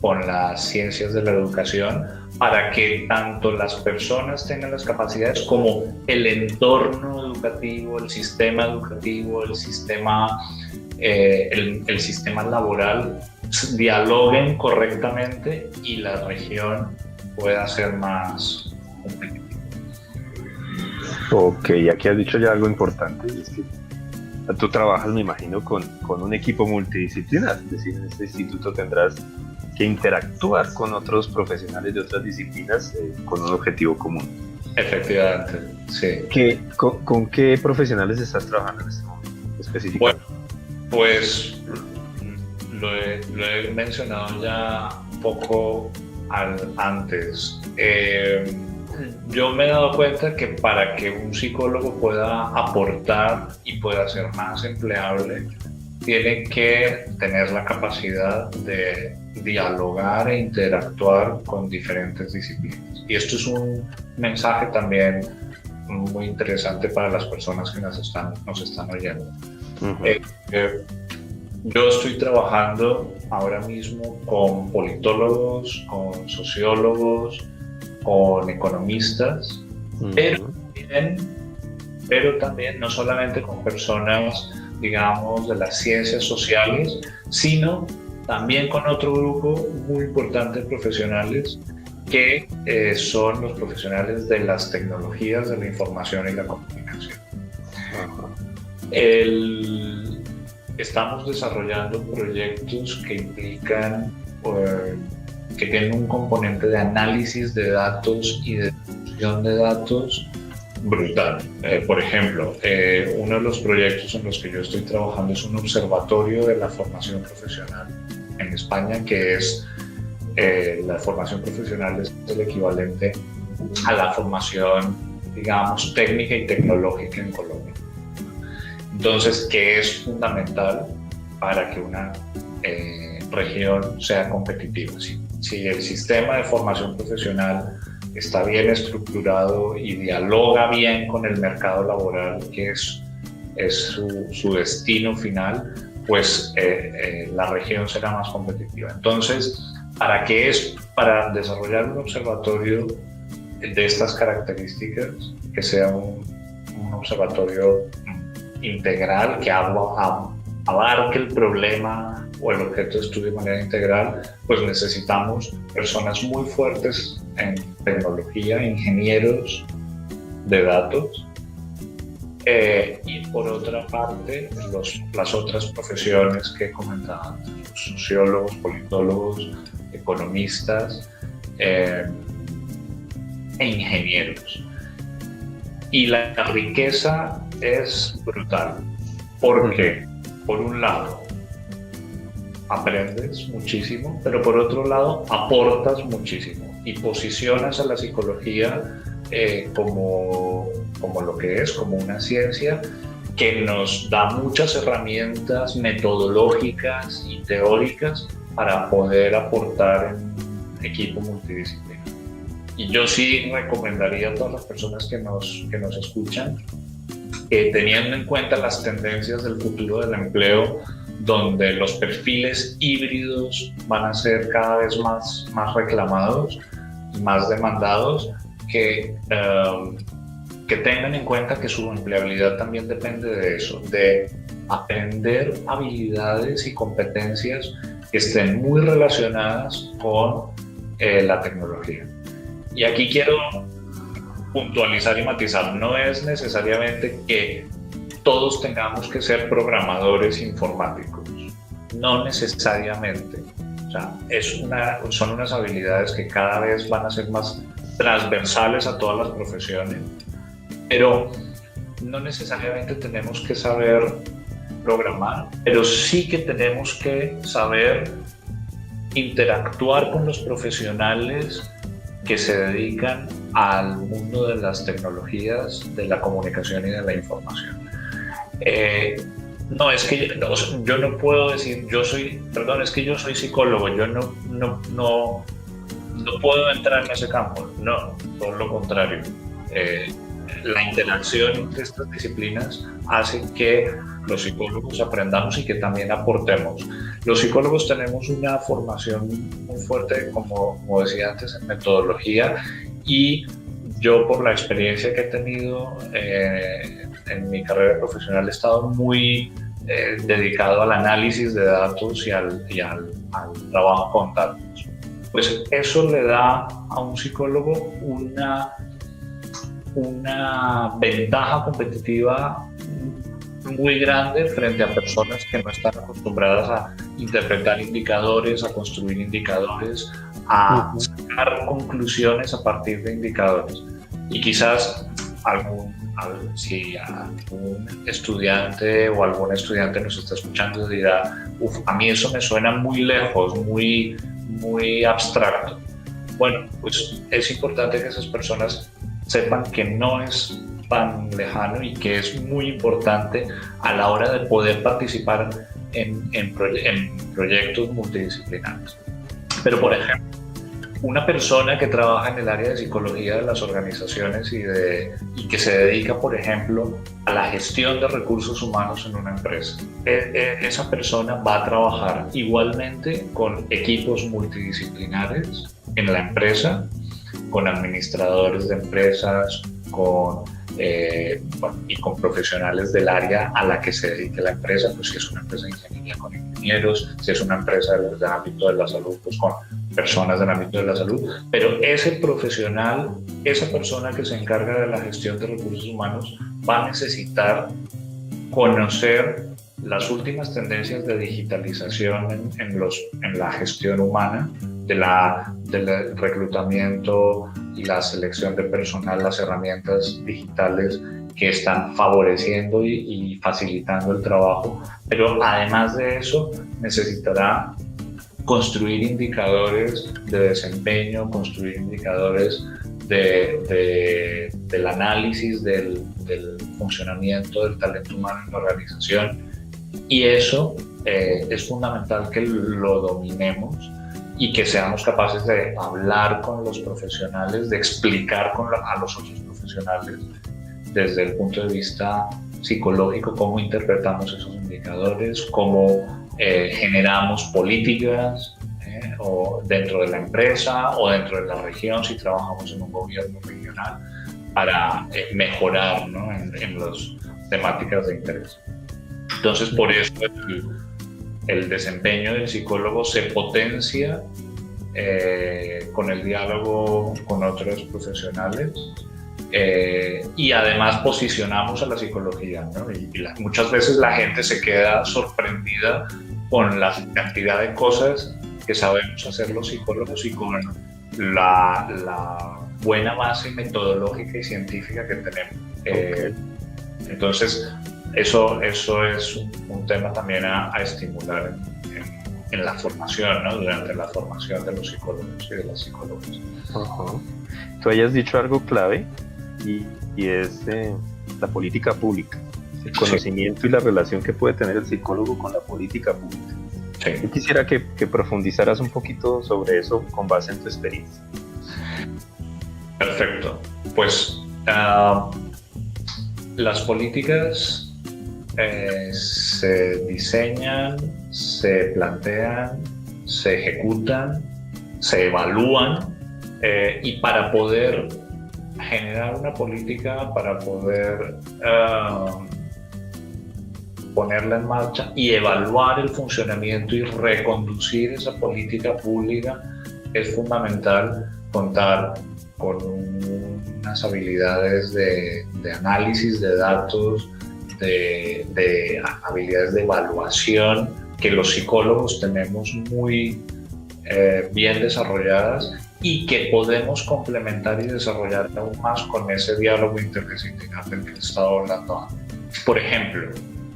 con las ciencias de la educación, para que tanto las personas tengan las capacidades como el entorno educativo, el sistema educativo, el sistema laboral dialoguen correctamente y la región pueda ser más competitiva. Ok, aquí has dicho ya algo importante, y es que tú trabajas, me imagino, con un equipo multidisciplinar, es decir, en este instituto tendrás que interactuar con otros profesionales de otras disciplinas con un objetivo común. Efectivamente, sí. ¿Con qué profesionales estás trabajando en este momento específicamente? Bueno, pues lo he mencionado ya un poco antes. Yo me he dado cuenta que para que un psicólogo pueda aportar y pueda ser más empleable, tiene que tener la capacidad de dialogar e interactuar con diferentes disciplinas. Y esto es un mensaje también muy interesante para las personas que nos están oyendo. Uh-huh. Yo estoy trabajando ahora mismo con politólogos, con sociólogos, con economistas, uh-huh. pero también no solamente con personas, digamos, de las ciencias sociales, sino también con otro grupo muy importante de profesionales que son los profesionales de las tecnologías de la información y la comunicación. Uh-huh. Estamos desarrollando proyectos que implican, que tienen un componente de análisis de datos y de difusión de datos brutal. Por ejemplo, uno de los proyectos en los que yo estoy trabajando es un observatorio de la formación profesional en España, que es la formación profesional es el equivalente a la formación, digamos, técnica y tecnológica en Colombia. Entonces, que es fundamental para que una región sea competitiva. Si el sistema de formación profesional está bien estructurado y dialoga bien con el mercado laboral, que es su destino final, pues la región será más competitiva. Entonces, para desarrollar un observatorio de estas características, que sea un observatorio integral, que abarque el problema o el objeto de estudio de manera integral, pues necesitamos personas muy fuertes en tecnología, ingenieros de datos, y por otra parte las otras profesiones que comentaba antes, los sociólogos, politólogos, economistas e ingenieros. Y la riqueza es brutal, porque por un lado aprendes muchísimo, pero por otro lado aportas muchísimo y posicionas a la psicología como lo que es, como una ciencia que nos da muchas herramientas metodológicas y teóricas para poder aportar en equipo multidisciplinar. Y yo sí recomendaría a todas las personas que nos escuchan, que teniendo en cuenta las tendencias del futuro del empleo, donde los perfiles híbridos van a ser cada vez más reclamados y más demandados, que tengan en cuenta que su empleabilidad también depende de eso, de aprender habilidades y competencias que estén muy relacionadas con la tecnología. Y aquí quiero puntualizar y matizar, no es necesariamente que todos tengamos que ser programadores informáticos, no necesariamente. O sea, son unas habilidades que cada vez van a ser más transversales a todas las profesiones, pero no necesariamente tenemos que saber programar, pero sí que tenemos que saber interactuar con los profesionales que se dedican al mundo de las tecnologías, de la comunicación y de la información. No, es que yo no puedo decir, es que yo soy psicólogo, yo no puedo entrar en ese campo. No, todo lo contrario. La interacción entre estas disciplinas hace que los psicólogos aprendamos y que también aportemos. Los psicólogos tenemos una formación muy fuerte, como decía antes, en metodología, y yo, por la experiencia que he tenido en mi carrera profesional, he estado muy dedicado al análisis de datos y al trabajo con datos. Pues eso le da a un psicólogo una ventaja competitiva muy grande frente a personas que no están acostumbradas a interpretar indicadores, a construir indicadores, a sacar conclusiones a partir de indicadores. Y quizás si algún estudiante o algún estudiante nos está escuchando y dirá, a mí eso me suena muy lejos, muy abstracto. Bueno, pues es importante que esas personas sepan que no es tan lejano y que es muy importante a la hora de poder participar en proyectos multidisciplinarios. Pero, por ejemplo, una persona que trabaja en el área de psicología de las organizaciones y que se dedica, por ejemplo, a la gestión de recursos humanos en una empresa, esa persona va a trabajar igualmente con equipos multidisciplinares en la empresa, con administradores de empresas, y con profesionales del área a la que se dedique la empresa, pues si es una empresa de ingeniería con ingenieros, si es una empresa del ámbito de la salud, pues con personas del ámbito de la salud, pero ese profesional, esa persona que se encarga de la gestión de recursos humanos va a necesitar conocer las últimas tendencias de digitalización en la gestión humana, del reclutamiento y la selección de personal, las herramientas digitales que están favoreciendo y facilitando el trabajo, pero además de eso necesitará construir indicadores de desempeño, construir indicadores del análisis del funcionamiento del talento humano en la organización, y eso es fundamental que lo dominemos y que seamos capaces de hablar con los profesionales, de explicar a los otros profesionales desde el punto de vista psicológico cómo interpretamos esos indicadores, cómo generamos políticas o dentro de la empresa o dentro de la región, si trabajamos en un gobierno regional, para mejorar, ¿no?, en las temáticas de interés. Entonces, por eso el desempeño del psicólogo se potencia con el diálogo con otros profesionales, y además posicionamos a la psicología, ¿no? Muchas veces la gente se queda sorprendida con la cantidad de cosas que sabemos hacer los psicólogos y con la buena base metodológica y científica que tenemos. Entonces, eso es un tema también a estimular en la formación, ¿no?, durante la formación de los psicólogos y de las psicólogas. Tú hayas dicho algo clave y es la política pública, el conocimiento y la relación que puede tener el psicólogo con la política pública. Sí. Yo quisiera que profundizaras un poquito sobre eso con base en tu experiencia. Perfecto. Pues las políticas se diseñan, se plantean, se ejecutan, se evalúan, y para poder generar una política, para poder ponerla en marcha y evaluar el funcionamiento y reconducir esa política pública, es fundamental contar con unas habilidades de análisis de datos, de habilidades de evaluación que los psicólogos tenemos muy bien desarrolladas y que podemos complementar y desarrollar aún más con ese diálogo interdisciplinar del que he estado hablando antes. Por ejemplo,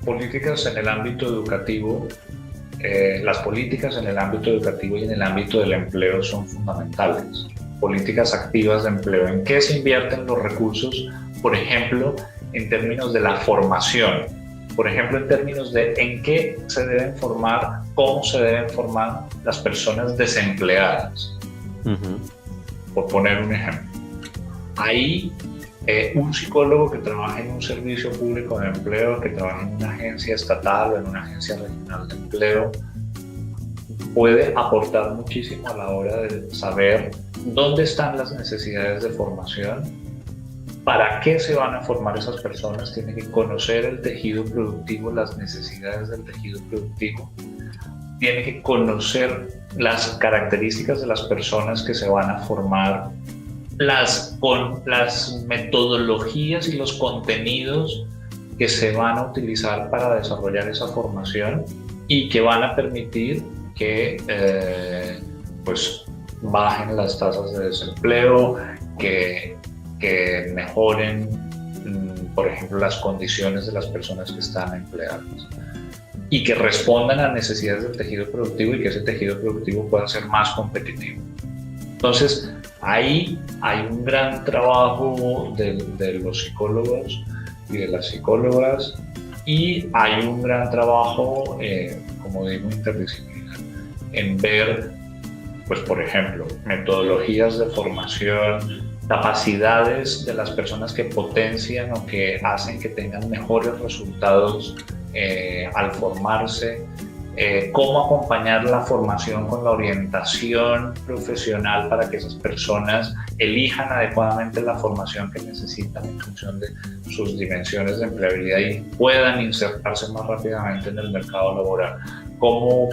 políticas en el ámbito educativo. Las políticas en el ámbito educativo y en el ámbito del empleo son fundamentales. Políticas activas de empleo. ¿En qué se invierten los recursos? Por ejemplo, en términos de la formación. Por ejemplo, en términos de en qué se deben formar, cómo se deben formar las personas desempleadas. Por poner un ejemplo. Ahí, un psicólogo que trabaja en un servicio público de empleo, que trabaja en una agencia estatal o en una agencia regional de empleo, puede aportar muchísimo a la hora de saber dónde están las necesidades de formación, ¿Para qué se van a formar esas personas? Tienen que conocer el tejido productivo, las necesidades del tejido productivo. Tienen que conocer las características de las personas que se van a formar, las metodologías y los contenidos que se van a utilizar para desarrollar esa formación y que van a permitir que pues bajen las tasas de desempleo, que mejoren, por ejemplo, las condiciones de las personas que están empleadas y que respondan a necesidades del tejido productivo y que ese tejido productivo pueda ser más competitivo. Entonces, ahí hay un gran trabajo de los psicólogos y de las psicólogas, y hay un gran trabajo, como digo, interdisciplinar, en ver, pues por ejemplo, metodologías de formación, capacidades de las personas que potencian o que hacen que tengan mejores resultados al formarse, cómo acompañar la formación con la orientación profesional para que esas personas elijan adecuadamente la formación que necesitan en función de sus dimensiones de empleabilidad y puedan insertarse más rápidamente en el mercado laboral. Cómo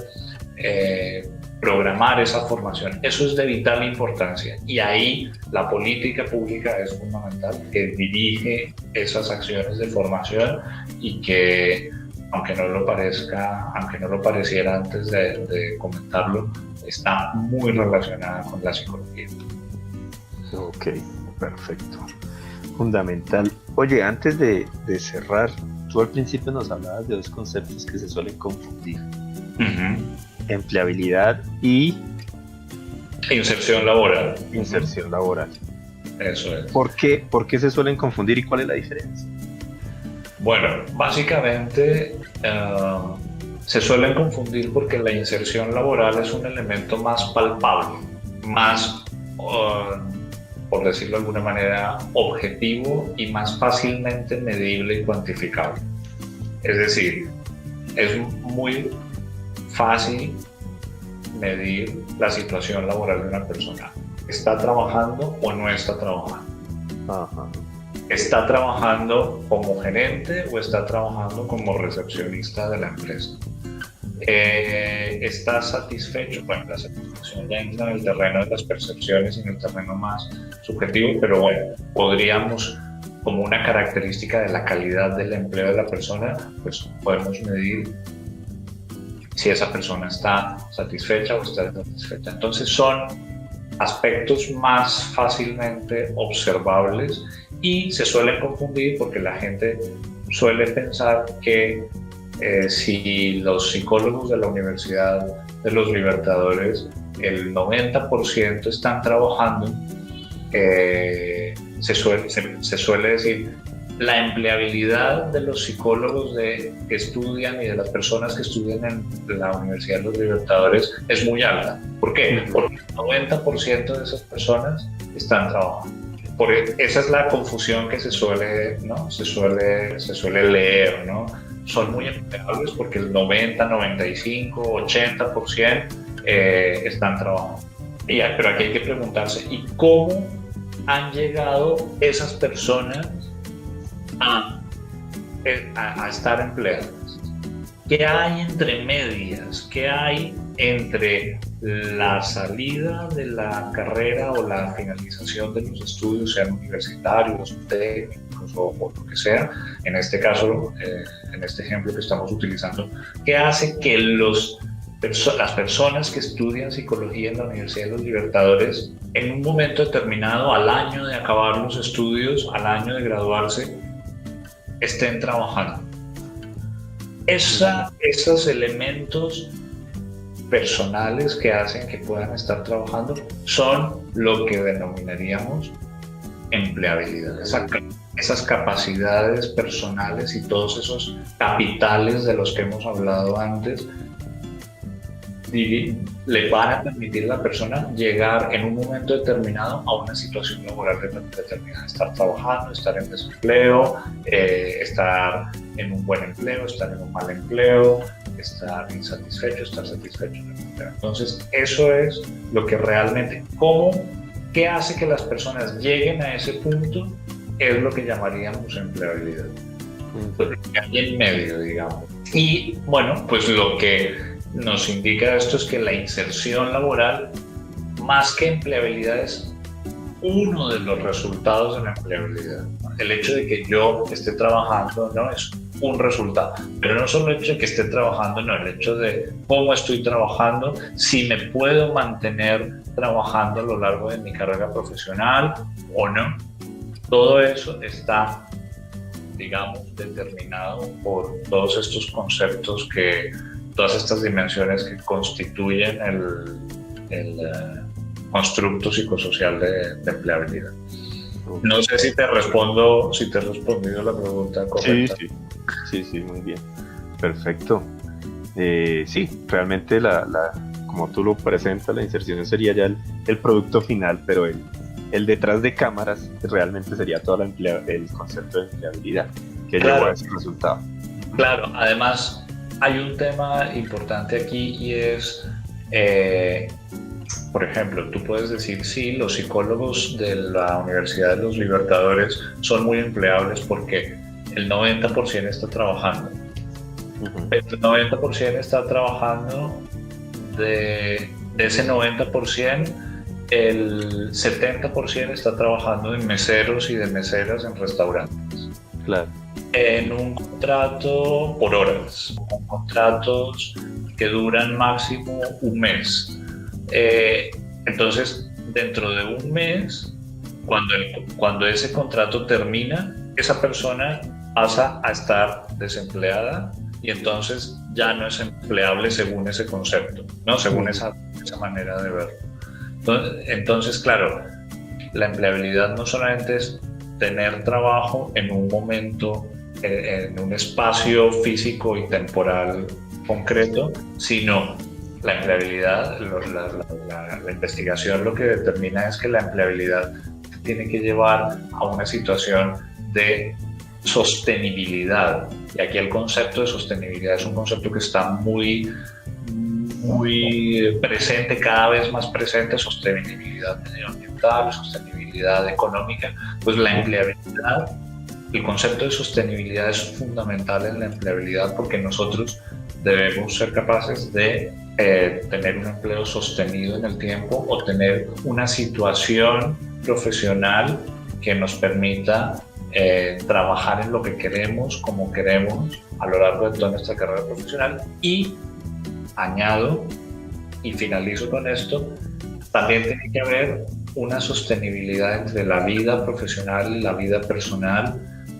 programar esa formación. Eso es de vital importancia y ahí la política pública es fundamental, que dirige esas acciones de formación y que, aunque no lo pareciera antes de comentarlo, está muy relacionada con la psicología. Ok, perfecto. Fundamental. Oye, antes de cerrar, tú al principio nos hablabas de dos conceptos que se suelen confundir. Empleabilidad y inserción laboral. Inserción laboral. Eso es. ¿Por qué se suelen confundir y cuál es la diferencia? Bueno, básicamente se suelen confundir porque la inserción laboral es un elemento más palpable, más, por decirlo de alguna manera, objetivo y más fácilmente medible y cuantificable. Es decir, es muy fácil medir la situación laboral de una persona. ¿Está trabajando o no está trabajando? Ajá. ¿¿Está trabajando como gerente o está trabajando como recepcionista de la empresa? ¿Está satisfecho? Bueno, la satisfacción ya entra en el terreno de las percepciones y en el terreno más subjetivo, pero bueno, podríamos, como una característica de la calidad del empleo de la persona, pues podemos medir si esa persona está satisfecha o está insatisfecha. Entonces son aspectos más fácilmente observables y se suelen confundir porque la gente suele pensar que si los psicólogos de la Universidad de los Libertadores, el 90% están trabajando, se suele decir, la empleabilidad de los psicólogos que estudian y de las personas que estudian en la Universidad de los Libertadores es muy alta. ¿Por qué? Porque el 90% de esas personas están trabajando. Esa es la confusión que se suele leer, ¿no? Son muy empleables porque el 90, 95, 80% están trabajando. Pero aquí hay que preguntarse, ¿y cómo han llegado esas personas a estar empleadas? ¿Qué hay entre medias? ¿Qué hay entre la salida de la carrera o la finalización de los estudios, sean universitarios, técnicos o lo que sea? En este caso, en este ejemplo que estamos utilizando, ¿qué hace que las personas que estudian psicología en la Universidad de los Libertadores, en un momento determinado, al año de acabar los estudios, al año de graduarse, estén trabajando? Esos elementos personales que hacen que puedan estar trabajando son lo que denominaríamos empleabilidad. Esas capacidades personales y todos esos capitales de los que hemos hablado antes le van a permitir a la persona llegar en un momento determinado a una situación laboral determinada. Estar trabajando, estar en desempleo, estar en un buen empleo, estar en un mal empleo, estar insatisfecho, estar satisfecho. Entonces, eso es lo que realmente, ¿qué hace que las personas lleguen a ese punto es lo que llamaríamos empleabilidad. Ahí en medio, digamos. Y bueno, pues lo que nos indica esto es que la inserción laboral, más que empleabilidad, es uno de los resultados de la empleabilidad. El hecho de que yo esté trabajando no es un resultado, pero no solo el hecho de que esté trabajando, no, el hecho de cómo estoy trabajando, si me puedo mantener trabajando a lo largo de mi carrera profesional o no. Todo eso está, digamos, determinado por todos estos conceptos, todas estas dimensiones que constituyen el constructo psicosocial de empleabilidad. No sé si te he respondido la pregunta correcta. Sí, muy bien. Perfecto. Sí, realmente como tú lo presentas, la inserción sería ya el producto final, pero el detrás de cámaras realmente sería todo el concepto de empleabilidad que llevó a ese resultado. Claro, además hay un tema importante aquí y es, por ejemplo, tú puedes decir, sí, los psicólogos de la Universidad de los Libertadores son muy empleables porque el 90% está trabajando. El 90% está trabajando, de ese 90%, el 70% está trabajando en meseros y de meseras en restaurantes. Claro. En un contrato por horas, con contratos que duran máximo un mes. Entonces, dentro de un mes, cuando ese contrato termina, esa persona pasa a estar desempleada y entonces ya no es empleable según ese concepto, ¿no? Según esa manera de verlo. Entonces, claro, la empleabilidad no solamente es tener trabajo en un momento, en un espacio físico y temporal concreto, sino la empleabilidad, la investigación lo que determina es que la empleabilidad tiene que llevar a una situación de sostenibilidad. Y aquí el concepto de sostenibilidad es un concepto que está muy presente, cada vez más presente: sostenibilidad medioambiental, sostenibilidad económica. Pues la empleabilidad, el concepto de sostenibilidad es fundamental en la empleabilidad, porque nosotros debemos ser capaces de tener un empleo sostenido en el tiempo o tener una situación profesional que nos permita trabajar en lo que queremos, como queremos, a lo largo de toda nuestra carrera profesional. Y añado y finalizo con esto, también tiene que haber una sostenibilidad entre la vida profesional y la vida personal.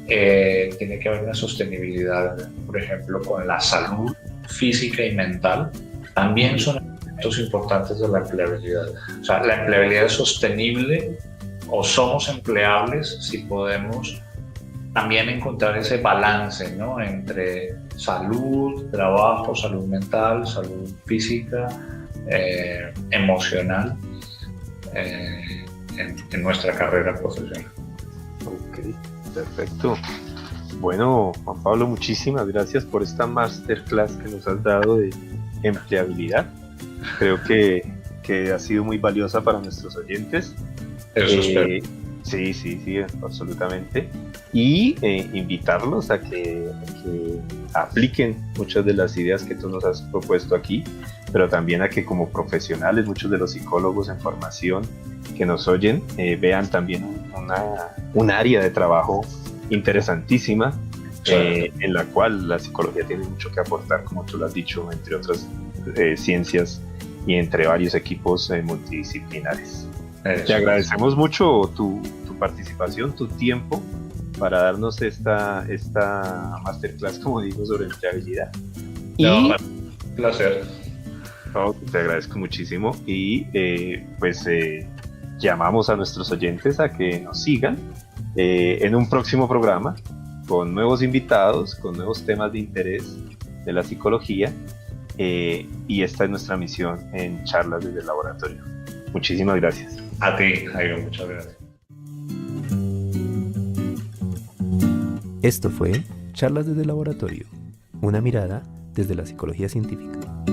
Tiene que haber una sostenibilidad, por ejemplo, con la salud física y mental. También son aspectos importantes de la empleabilidad. O sea, la empleabilidad es sostenible, o somos empleables si podemos también encontrar ese balance, ¿no?, entre salud, trabajo, salud mental, salud física, emocional, en nuestra carrera profesional. Ok, perfecto. Bueno, Juan Pablo, muchísimas gracias por esta masterclass que nos has dado de empleabilidad. Creo que ha sido muy valiosa para nuestros oyentes. Eso espero. Sí, absolutamente. Y invitarlos a que apliquen muchas de las ideas que tú nos has propuesto aquí, pero también a que, como profesionales, muchos de los psicólogos en formación que nos oyen vean también un área de trabajo interesantísima, en la cual la psicología tiene mucho que aportar, como tú lo has dicho, entre otras ciencias y entre varios equipos multidisciplinares. Te agradecemos mucho tu participación, tu tiempo para darnos esta masterclass, como digo, sobre empleabilidad. Un placer. Te agradezco muchísimo y llamamos a nuestros oyentes a que nos sigan en un próximo programa con nuevos invitados, con nuevos temas de interés de la psicología, y esta es nuestra misión en Charlas desde el Laboratorio. Muchísimas gracias. A ti, Jairo, muchas gracias. Esto fue Charlas desde el Laboratorio, una mirada desde la psicología científica.